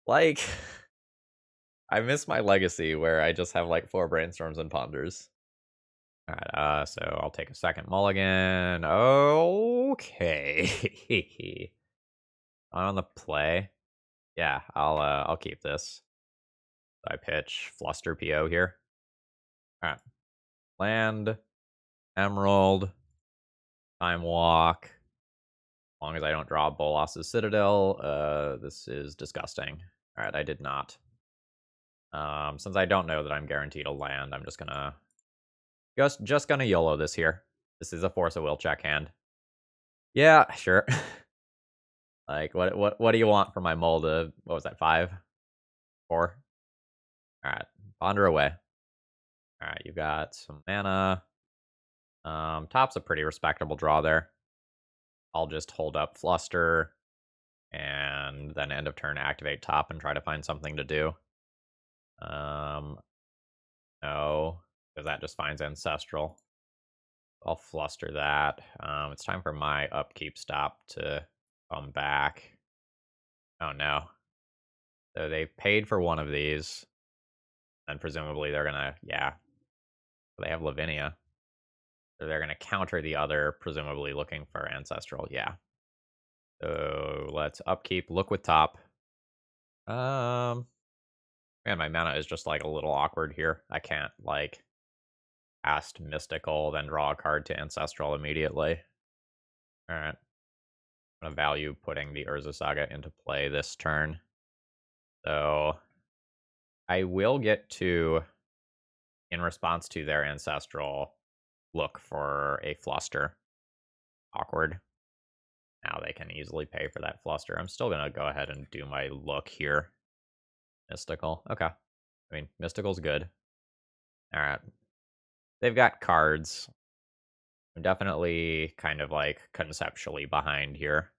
Like, I miss my legacy where I just have, like, 4 Brainstorms and Ponders. Alright, so I'll take a second mulligan. Okay. On the play. Yeah, I'll keep this. I pitch Fluster PO here. Alright. Land, Emerald, Time Walk. As long as I don't draw Bolas's Citadel, this is disgusting. Alright, I did not. Since I don't know that I'm guaranteed a land, I'm just gonna YOLO this here. This is a Force of Will check hand. Yeah, sure. Like, what do you want from my mold? What was that, 5? 4? Alright, ponder away. Alright, you got some mana. Top's a pretty respectable draw there. I'll just hold up Fluster, and then end of turn activate top and try to find something to do. No, because that just finds Ancestral. I'll Fluster that. It's time for my upkeep stop to come back. Oh no. So they paid for one of these, and presumably they're gonna, yeah. They have Lavinia. So they're gonna counter the other, presumably looking for Ancestral, yeah. So let's upkeep, look with top. Man, my mana is just, like, a little awkward here. I can't, like, cast Mystical, then draw a card to Ancestral immediately. Alright. I'm gonna value putting the Urza Saga into play this turn. So I will get to, in response to their Ancestral, look for a Fluster. Awkward. Now they can easily pay for that Fluster. I'm still gonna go ahead and do my look here. Mystical. Okay. I mean, Mystical's good. Alright. They've got cards. I'm definitely kind of, like, conceptually behind here.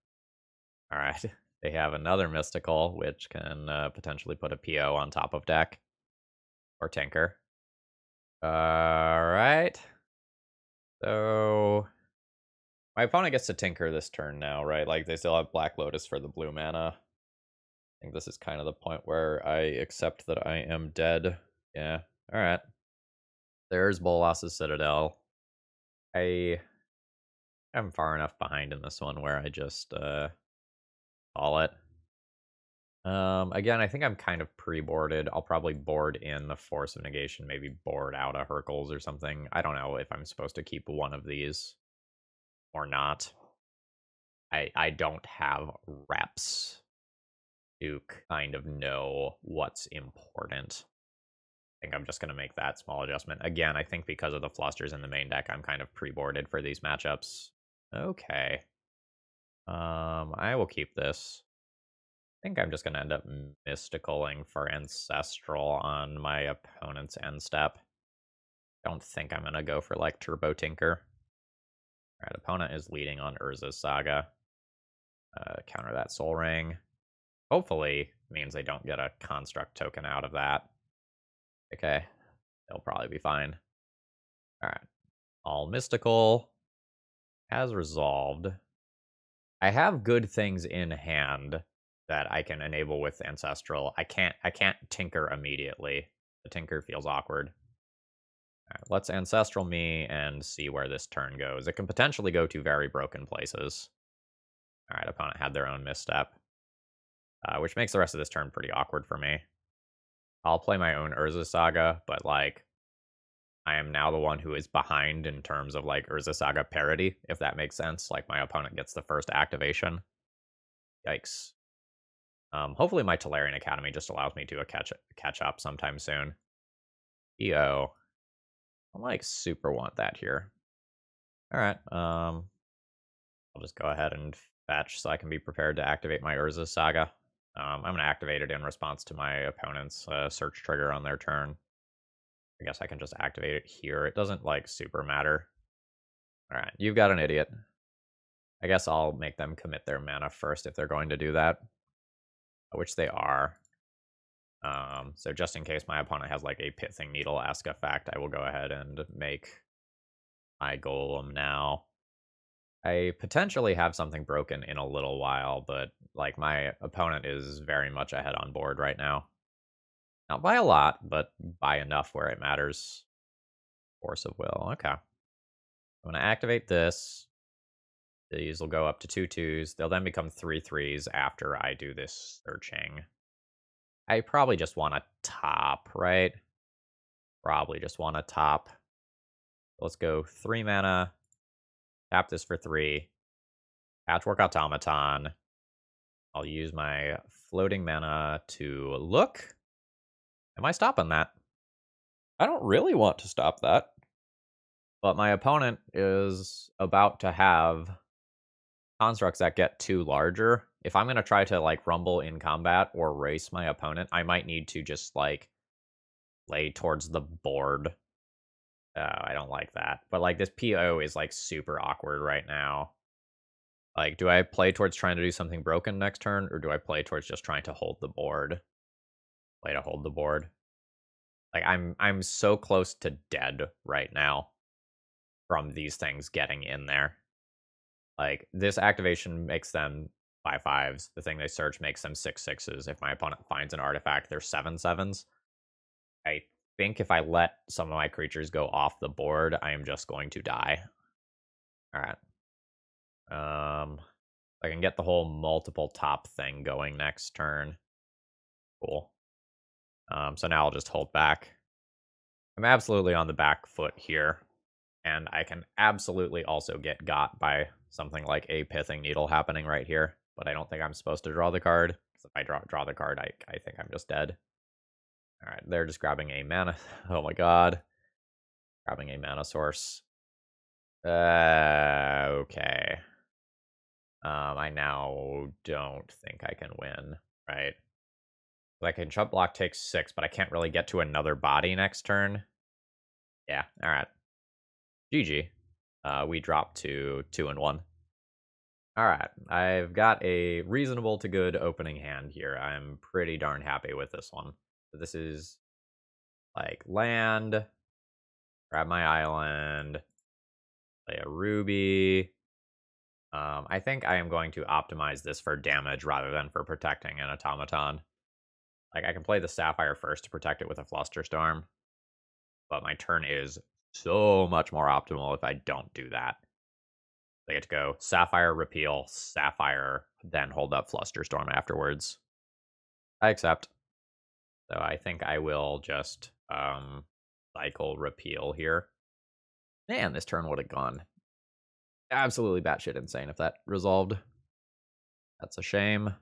Alright. They have another Mystical, which can potentially put a PO on top of deck. Or Tinker. Alright. So... my opponent gets to Tinker this turn now, right? Like, they still have Black Lotus for the blue mana. I think this is kind of the point where I accept that I am dead. Yeah. Alright. There's Bolas's Citadel. I am far enough behind in this one where I just call it. Again, I think I'm kind of pre-boarded. I'll probably board in the Force of Negation, maybe board out a Hercules or something. I don't know if I'm supposed to keep one of these or not. I don't have reps to kind of know what's important. I think I'm just going to make that small adjustment. Again, I think because of the Flusters in the main deck, I'm kind of pre-boarded for these matchups. Okay. I will keep this. think I'm just going to end up mysticaling for Ancestral on my opponent's end step. Don't think I'm going to go for, like, Turbo Tinker. Alright, opponent is leading on Urza's Saga. Counter that Soul Ring. Hopefully means they don't get a Construct token out of that. Okay, they'll probably be fine. Alright, all Mystical. Has resolved. I have good things in hand that I can enable with Ancestral. I can't Tinker immediately. The Tinker feels awkward. Alright, let's Ancestral me and see where this turn goes. It can potentially go to very broken places. Alright, opponent had their own misstep. Which makes the rest of this turn pretty awkward for me. I'll play my own Urza Saga, but, like, I am now the one who is behind in terms of, like, Urza Saga parity, if that makes sense. Like, my opponent gets the first activation. Yikes. Hopefully my Tolarian Academy just allows me to catch up sometime soon. EO. I, like, super want that here. Alright, I'll just go ahead and fetch so I can be prepared to activate my Urza Saga. I'm going to activate it in response to my opponent's search trigger on their turn. I guess I can just activate it here. It doesn't, like, super matter. Alright, you've got an idiot. I guess I'll make them commit their mana first if they're going to do that. Which they are. So just in case my opponent has, like, a Pithing Needle-esque effect, I will go ahead and make my Golem now. I potentially have something broken in a little while, but, like, my opponent is very much ahead on board right now. Not by a lot, but by enough where it matters. Force of Will, okay. I'm going to activate this. These will go up to 2/2s. They'll then become 3/3s after I do this searching. I probably just want to top, right? Probably just want to top. Let's go 3 mana. Tap this for 3. Patchwork Automaton. I'll use my floating mana to look. Am I stopping that? I don't really want to stop that. But my opponent is about to have constructs that get too larger. If I'm going to try to, like, rumble in combat or race my opponent, I might need to just, like, lay towards the board. I don't like that. But, like, this PO is, like, super awkward right now. Like, do I play towards trying to do something broken next turn, or do I play towards just trying to hold the board? Play to hold the board. Like, I'm so close to dead right now from these things getting in there. Like, this activation makes them 5/5s. The thing they search makes them 6/6s. If my opponent finds an artifact, they're 7/7s. I think if I let some of my creatures go off the board, I am just going to die. Alright. I can get the whole multiple top thing going next turn. Cool. So now I'll just hold back. I'm absolutely on the back foot here. And I can absolutely also get got by something like a Pithing Needle happening right here. But I don't think I'm supposed to draw the card. Because if I draw the card, I think I'm just dead. Alright, they're just grabbing a mana. Oh my god. Grabbing a mana source. Okay. I now don't think I can win, right? Like, I can jump block takes 6, but I can't really get to another body next turn. Yeah, alright. GG. We drop to 2-1. Alright, I've got a reasonable to good opening hand here. I'm pretty darn happy with this one. So this is, like, land, grab my island, play a ruby. I think I am going to optimize this for damage rather than for protecting an automaton. Like, I can play the Sapphire first to protect it with a Flusterstorm, but my turn is so much more optimal if I don't do that. I get to go Sapphire, repeal, Sapphire, then hold up Flusterstorm afterwards. I accept. So I think I will just cycle repeal here. Man, this turn would have gone absolutely batshit insane if that resolved. That's a shame.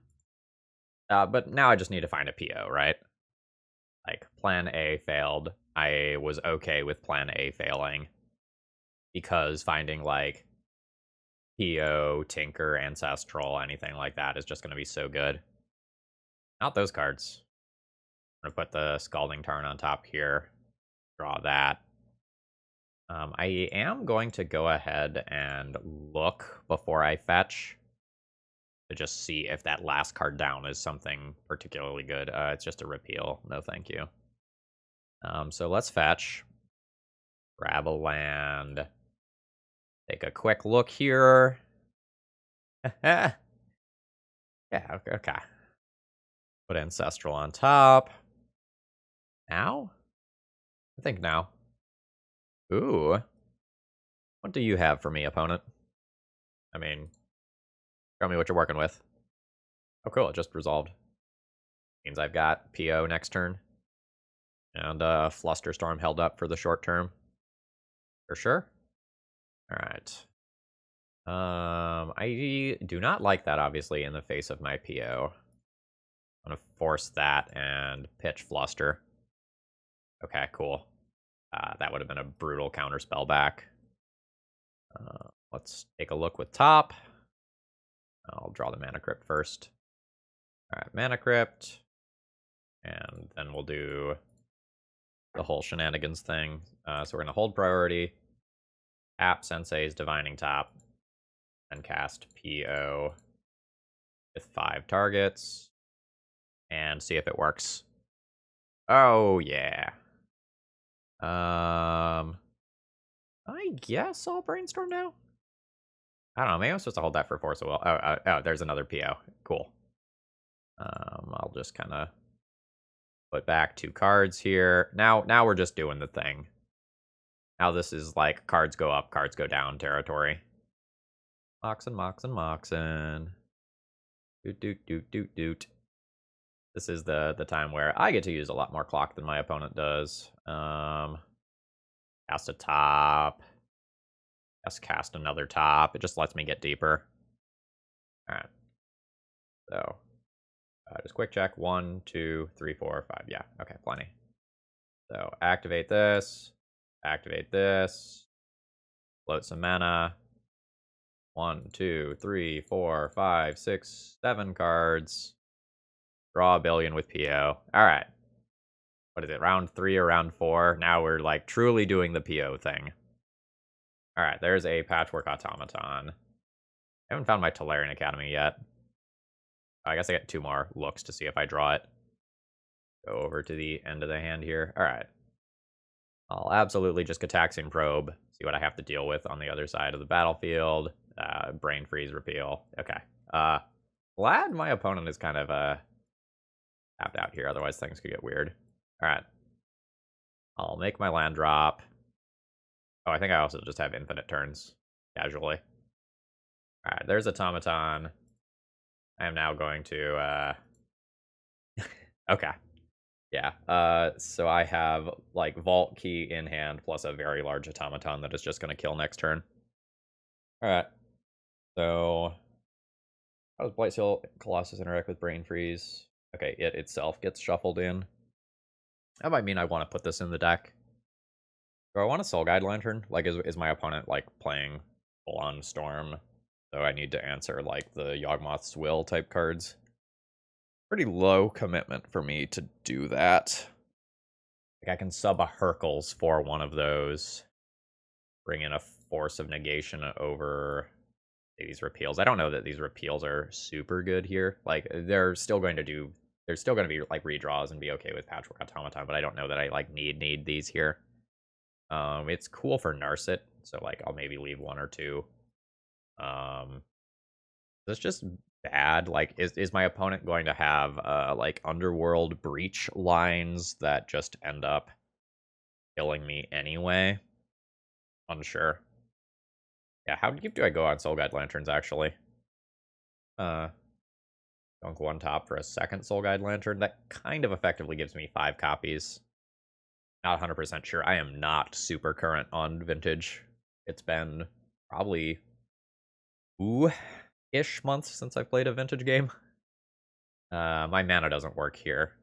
But now I just need to find a PO, right? Like, plan A failed. I was okay with plan A failing. Because finding, like, PO, Tinker, Ancestral, anything like that is just going to be so good. Not those cards. I'm going to put the Scalding Tarn on top here. Draw that. I am going to go ahead and look before I fetch to just see if that last card down is something particularly good. It's just a repeal. No, thank you. So let's fetch. Grab a land. Take a quick look here. Yeah, okay. Put Ancestral on top. Now? I think now. Ooh. What do you have for me, opponent? I mean, show me what you're working with. Oh, cool. It just resolved. Means I've got PO next turn. And Flusterstorm held up for the short term. For sure. All right. I do not like that, obviously, in the face of my PO. I'm going to force that and pitch Fluster. Okay, cool. That would have been a brutal counterspell back. Let's take a look with top. I'll draw the Mana Crypt first. All right, Mana Crypt. And then we'll do the whole shenanigans thing. So we're going to hold priority. Tap Sensei's Divining Top. And cast PO with 5 targets. And see if it works. Oh, yeah. I guess I'll brainstorm now. I don't know. Maybe I'm supposed to hold that for Force of Will. Oh, there's another PO. Cool. I'll just kind of put back 2 cards here. Now we're just doing the thing. Now this is like cards go up, cards go down territory. Moxin. Doot. This is the time where I get to use a lot more clock than my opponent does. Cast a top. Cast another top. It just lets me get deeper. Alright. So, just quick check. 1, 2, 3, 4, 5. Yeah, okay, plenty. So, activate this. Float some mana. 1, 2, 3, 4, 5, 6, 7 cards. Draw a billion with PO. Alright. What is it, round 3 or round 4? Now we're, like, truly doing the PO thing. Alright, there's a Patchwork Automaton. I haven't found my Tolarian Academy yet. I guess I get 2 more looks to see if I draw it. Go over to the end of the hand here. Alright. I'll absolutely just Gataxian Probe. See what I have to deal with on the other side of the battlefield. Brain Freeze, repeal. Okay. Glad my opponent is kind of tapped out here, otherwise things could get weird. Alright. I'll make my land drop. Oh, I think I also just have infinite turns, casually. Alright, there's Automaton. I am now going to, okay. Yeah, so I have, like, Vault Key in hand, plus a very large Automaton that is just going to kill next turn. Alright. So, how does Blightsteel Colossus interact with Brain Freeze? Okay, it itself gets shuffled in. That might mean I want to put this in the deck. Do I want a Soul Guide Lantern? Like, is my opponent, like, playing full-on Storm? So I need to answer, like, the Yawgmoth's Will type cards. Pretty low commitment for me to do that. Like, I can sub a Hercules for one of those. Bring in a Force of Negation over these repeals. I don't know that these repeals are super good here. Like, they're still going to be, like, redraws and be okay with Patchwork Automaton, but I don't know that I, like, need these here. It's cool for Narset, so, like, I'll maybe leave 1 or 2. That's just bad. Like, is my opponent going to have, like, Underworld Breach lines that just end up killing me anyway? Unsure. Yeah, how deep do I go on Soul Guide Lanterns, actually? Dunk 1 top for a second Soul Guide Lantern. That kind of effectively gives me 5 copies. Not 100% sure. I am not super current on Vintage. It's been probably ish months since I played a Vintage game. My mana doesn't work here.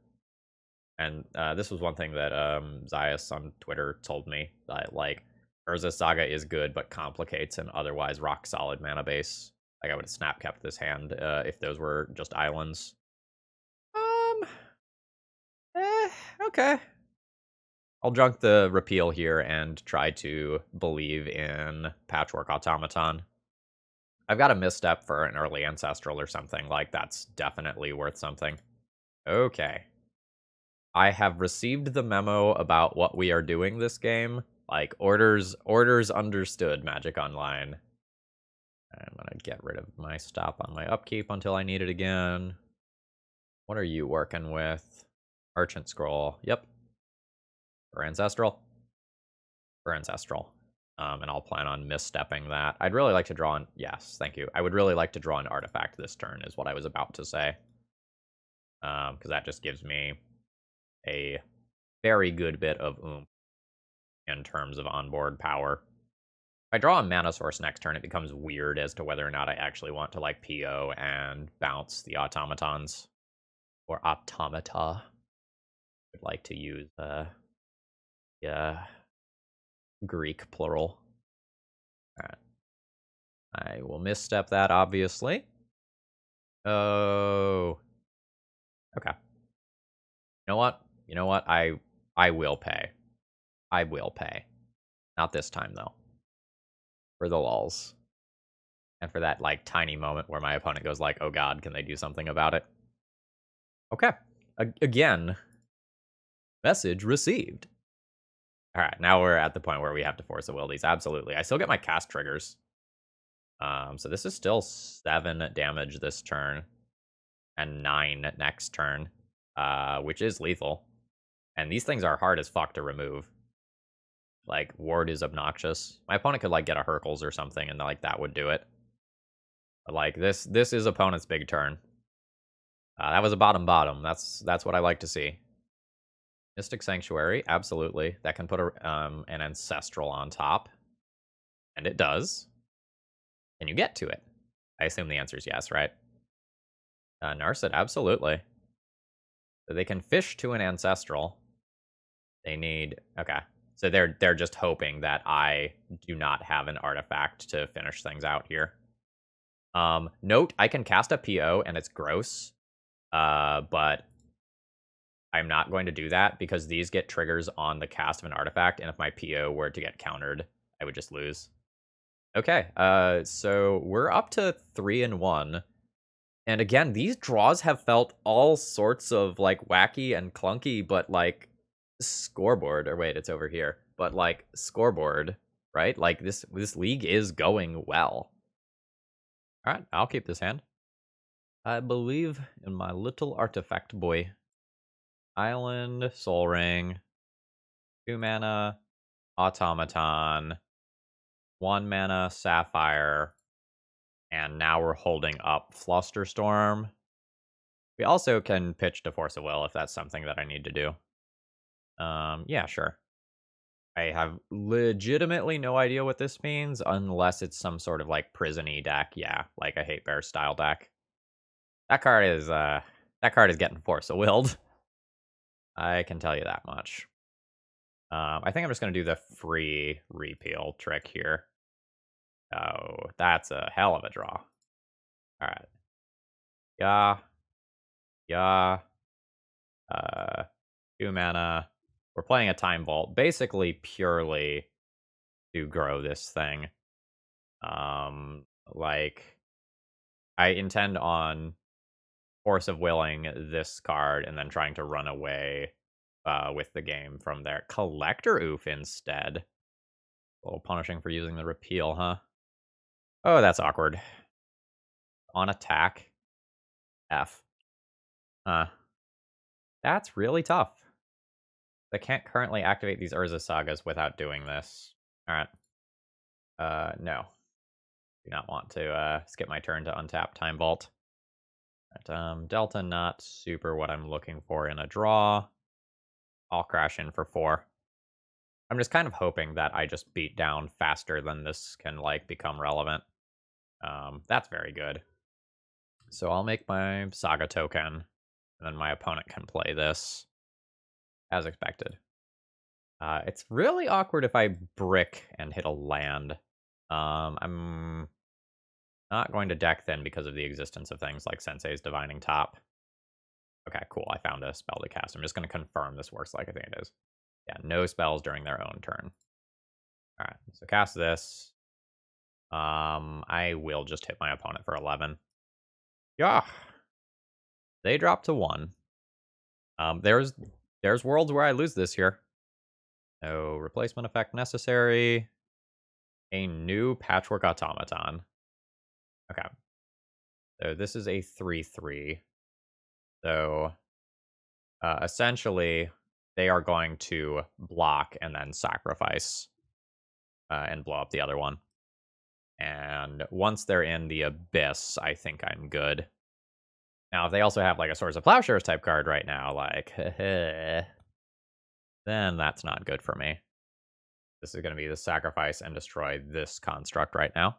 And this was one thing that Zayas on Twitter told me, that, like, Urza Saga is good, but complicates an otherwise rock-solid mana base. Like, I would have snap kept this hand if those were just islands. Okay. I'll junk the repeal here and try to believe in Patchwork Automaton. I've got a misstep for an early Ancestral or something. Like, that's definitely worth something. Okay. I have received the memo about what we are doing this game. Like, orders understood, Magic Online. I'm gonna get rid of my stop on my upkeep until I need it again. What are you working with? Merchant Scroll. Yep. For Ancestral. For Ancestral. And I'll plan on misstepping that. I'd really like to draw an... Yes, thank you. I would really like to draw an artifact this turn, is what I was about to say. Because that just gives me a very good bit of oomph in terms of onboard power. If I draw a mana source next turn, it becomes weird as to whether or not I actually want to, like, PO and bounce the automatons. Or automata. I'd like to use, yeah, Greek plural. Alright. I will misstep that, obviously. Oh. Okay. You know what? You know what? I will pay. I will pay. Not this time, though. For the lulz. And for that, like, tiny moment where my opponent goes like, oh god, can they do something about it? Okay. Again, message received. Alright, now we're at the point where we have to force a will these. Absolutely. I still get my cast triggers. So this is still 7 damage this turn. And 9 next turn. Which is lethal. And these things are hard as fuck to remove. Like, ward is obnoxious. My opponent could, like, get a Hercules or something, and, like, that would do it. But, like, this is opponent's big turn. That was a bottom. That's what I like to see. Mystic Sanctuary, absolutely. That can put an Ancestral on top. And it does. Can you get to it? I assume the answer is yes, right? Narset, absolutely. So they can fish to an Ancestral. They need... Okay. So they're just hoping that I do not have an artifact to finish things out here. Note, I can cast a PO and it's gross. But I'm not going to do that because these get triggers on the cast of an artifact, and if my PO were to get countered, I would just lose. Okay, so we're up to 3-1. And again, these draws have felt all sorts of, like, wacky and clunky, but, like, scoreboard, or wait, it's over here, but, like, scoreboard, right? Like, this league is going well. Alright, I'll keep this hand. I believe in my little artifact boy. Island, Soul Ring, 2 mana, Automaton, 1 mana, Sapphire, and now we're holding up Flusterstorm. We also can pitch to Force of Will if that's something that I need to do. Yeah, sure. I have legitimately no idea what this means, unless it's some sort of, like, prison-y deck. Yeah, like a Hate Bear style deck. That card is getting Force of Willed. I can tell you that much. I think I'm just gonna do the free repeal trick here. Oh, that's a hell of a draw. Alright. Yeah. Yeah. 2 mana. We're playing a Time Vault, basically purely to grow this thing. Like, I intend on Force of Willing this card and then trying to run away with the game from there. Collector Oof instead. A little punishing for using the repeal, huh? Oh, that's awkward. On attack. F. That's really tough. They can't currently activate these Urza Sagas without doing this. Alright. No. Do not want to skip my turn to untap Time Vault. But, Delta, not super what I'm looking for in a draw. I'll crash in for 4. I'm just kind of hoping that I just beat down faster than this can, like, become relevant. That's very good. So I'll make my Saga token, and then my opponent can play this, as expected. It's really awkward if I brick and hit a land. I'm not going to deck then because of the existence of things like Sensei's Divining Top. Okay, cool. I found a spell to cast. I'm just going to confirm this works like I think it is. Yeah, no spells during their own turn. All right, so cast this. I will just hit my opponent for 11. Yeah, they drop to 1. There's worlds where I lose this here. No replacement effect necessary. A new Patchwork Automaton. Okay. So this is a 3/3. So essentially, they are going to block and then sacrifice and blow up the other one. And once they're in the abyss, I think I'm good. Now, if they also have like a Swords of Plowshares type card right now, like, then that's not good for me. This is going to be the sacrifice and destroy this construct right now.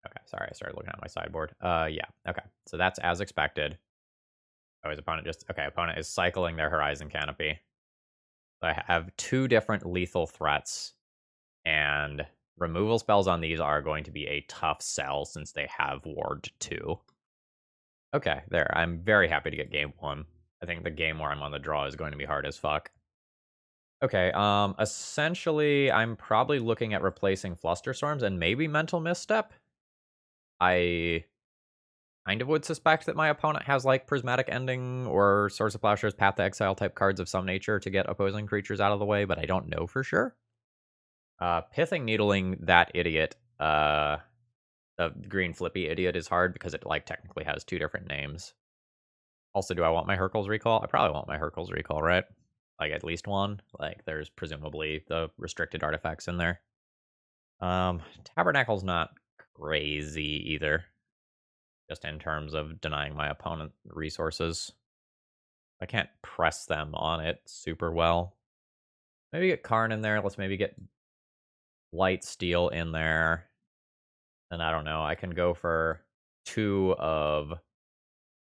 Okay, sorry, I started looking at my sideboard. Yeah, okay. So that's as expected. Oh, his opponent just... Okay, opponent is cycling their Horizon Canopy. So I have 2 different lethal threats, and removal spells on these are going to be a tough sell since they have Ward 2. Okay, there. I'm very happy to get game 1. I think the game where I'm on the draw is going to be hard as fuck. Okay, essentially, I'm probably looking at replacing Flusterstorms and maybe Mental Misstep. I kind of would suspect that my opponent has, like, Prismatic Ending or Swords of Plowshares, Path to Exile type cards of some nature to get opposing creatures out of the way, but I don't know for sure. Pithing Needling that idiot, the green flippy idiot is hard because it, like, technically has 2 different names. Also, do I want my Hurkyl's Recall? I probably want my Hurkyl's Recall, right? Like, at least one. Like, there's presumably the restricted artifacts in there. Tabernacle's not crazy either. Just in terms of denying my opponent resources. I can't press them on it super well. Maybe get Karn in there. Let's maybe get Light Steel in there. And I don't know. I can go for 2 of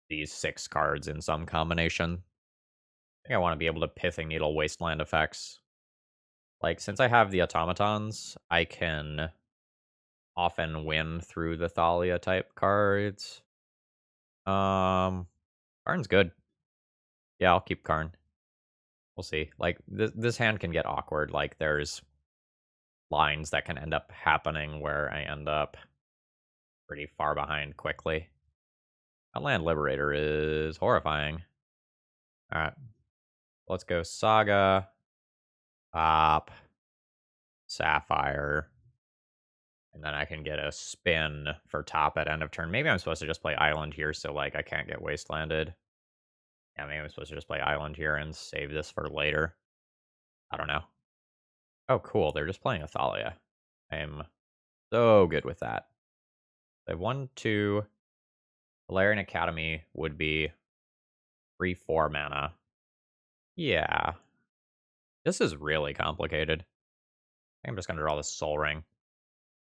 these 6 cards in some combination. I think I want to be able to Pithing Needle Wasteland effects. Like, since I have the automatons, I can often win through the Thalia type cards. Karn's good. Yeah, I'll keep Karn. We'll see. Like, this hand can get awkward. Like, there's lines that can end up happening where I end up pretty far behind quickly. Land Liberator is horrifying. Alright. Let's go Saga. Pop. Sapphire. And then I can get a spin for top at end of turn. Maybe I'm supposed to just play Island here so, like, I can't get Wastelanded. Yeah, maybe I'm supposed to just play Island here and save this for later. I don't know. Oh, cool. They're just playing Athalia. I am so good with that. I have 1, 2. Valerian Academy would be 3, 4 mana. Yeah. This is really complicated. I think I'm just going to draw this Soul Ring.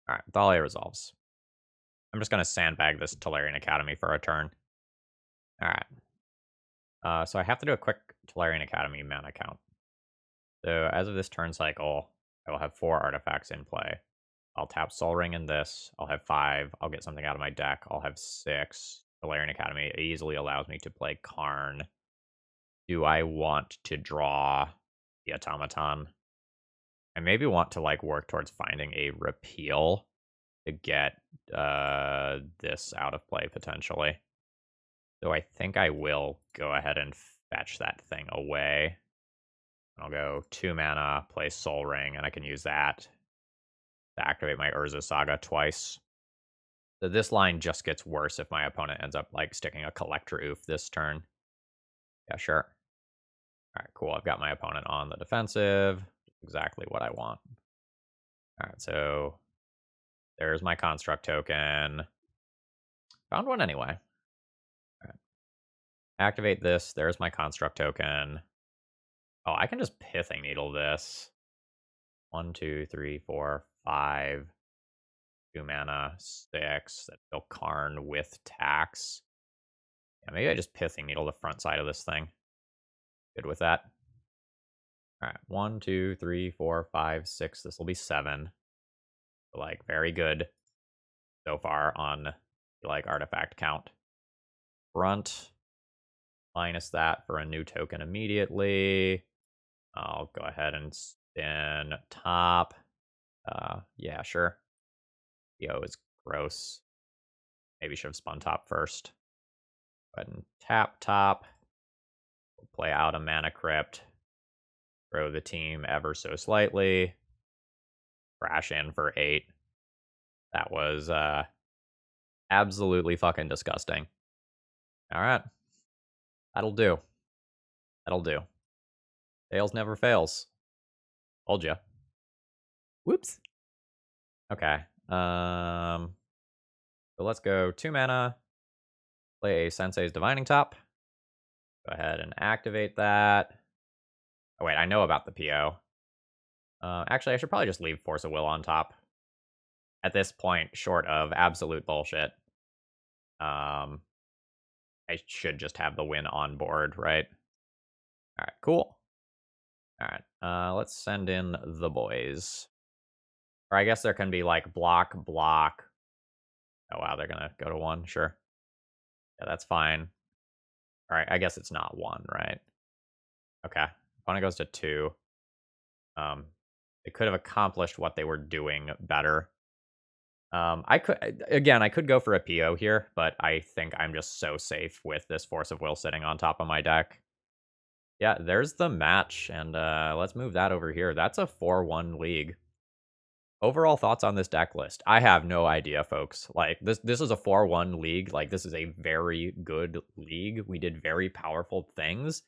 Alright, Thalia resolves. I'm just going to sandbag this Tolarian Academy for a turn. Alright. So I have to do a quick Tolarian Academy mana count. So as of this turn cycle, I will have 4 artifacts in play. I'll tap Soul Ring in this. I'll have 5. I'll get something out of my deck. I'll have 6. Tolarian Academy easily allows me to play Karn. Do I want to draw the Automaton? I maybe want to, like, work towards finding a repeal to get this out of play, potentially. So I think I will go ahead and fetch that thing away. I'll go 2 mana, play Soul Ring, and I can use that to activate my Urza Saga twice. So this line just gets worse if my opponent ends up, like, sticking a Collector Oof this turn. Yeah, sure. Alright, cool. I've got my opponent on the defensive. Exactly what I want. Alright, so there's my Construct token. Found one anyway. Alright. Activate this. There's my Construct token. Oh, I can just Pithing Needle this. 1, 2, 3, 4, 5. 2 mana, 6. That's still Karn with tax. Yeah, maybe I just Pithing Needle the front side of this thing. Good with that. Alright, 1, 2, 3, 4, 5, 6. This will be 7. So, like, very good so far on, like, artifact count. Front. minus that for a new token immediately. I'll go ahead and spin top. Yeah, sure. Yo is gross. Maybe should have spun top first. Go ahead and tap top. We'll play out a mana crypt. Throw the team ever so slightly. Crash in for 8. That was absolutely fucking disgusting. All right. That'll do. That'll do. Fails never fails. Told ya. Whoops. Okay. So let's go 2 mana. Play a Sensei's Divining Top. Go ahead and activate that. Oh, wait, I know about the PO. Actually, I should probably just leave Force of Will on top. At this point, short of absolute bullshit. I should just have the win on board, right? All right, cool. All right, let's send in the boys. Or I guess there can be like block. Oh, wow, they're going to go to 1, sure. Yeah, that's fine. All right, I guess it's not 1, right? Okay, opponent goes to 2. They could have accomplished what they were doing better. I could go for a PO here, but I think I'm just so safe with this Force of Will sitting on top of my deck. Yeah, there's the match, and let's move that over here. That's a 4-1 league. Overall thoughts on this deck list? I have no idea, folks. Like, this is a 4-1 league. Like, this is a very good league. We did very powerful things,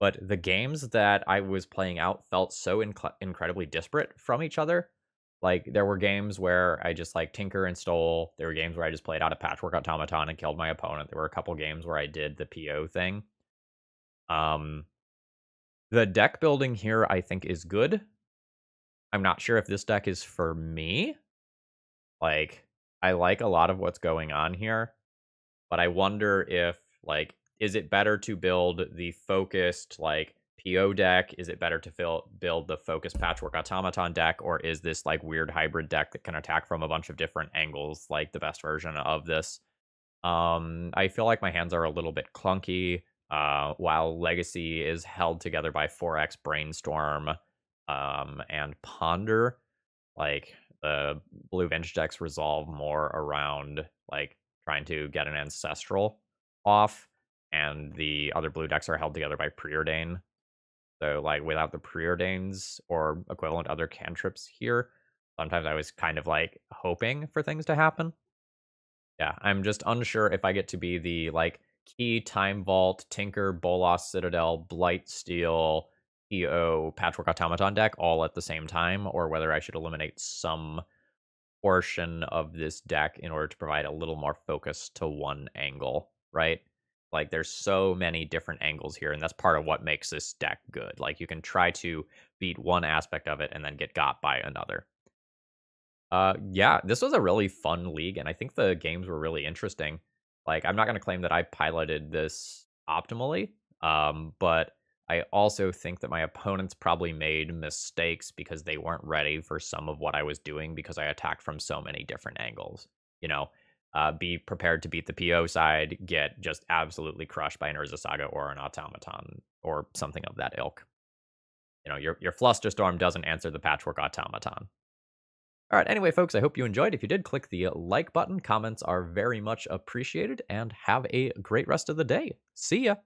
but the games that I was playing out felt so incredibly disparate from each other. Like, there were games where I just, like, tinker and stole. There were games where I just played out a Patchwork Automaton and killed my opponent. There were a couple games where I did the PO thing. The deck building here, I think, is good. I'm not sure if this deck is for me. Like, I like a lot of what's going on here, but I wonder if, like, is it better to build the focused, like, PO deck? Is it better to build the focused Patchwork Automaton deck? Or is this, like, weird hybrid deck that can attack from a bunch of different angles, like the best version of this? I feel like my hands are a little bit clunky, while Legacy is held together by 4X Brainstorm, and Ponder. Like, the blue vintage decks resolve more around, like, trying to get an ancestral off, and the other blue decks are held together by Preordain. So, like, without the Preordains or equivalent other cantrips here, sometimes I was kind of, like, hoping for things to happen. Yeah, I'm just unsure if I get to be the, like, Key, Time Vault, Tinker, Bolas, Citadel, Blightsteel, EO, Patchwork Automaton deck all at the same time, or whether I should eliminate some portion of this deck in order to provide a little more focus to one angle, right? Like, there's so many different angles here, and that's part of what makes this deck good. Like, you can try to beat one aspect of it and then get got by another. Yeah, this was a really fun league, and I think the games were really interesting. Like, I'm not going to claim that I piloted this optimally, but I also think that my opponents probably made mistakes because they weren't ready for some of what I was doing because I attacked from so many different angles. You know, be prepared to beat the PO side, get just absolutely crushed by an Urza Saga or an Automaton or something of that ilk. You know, your Flusterstorm doesn't answer the Patchwork Automaton. All right, anyway, folks, I hope you enjoyed. If you did, click the like button. Comments are very much appreciated, and have a great rest of the day. See ya.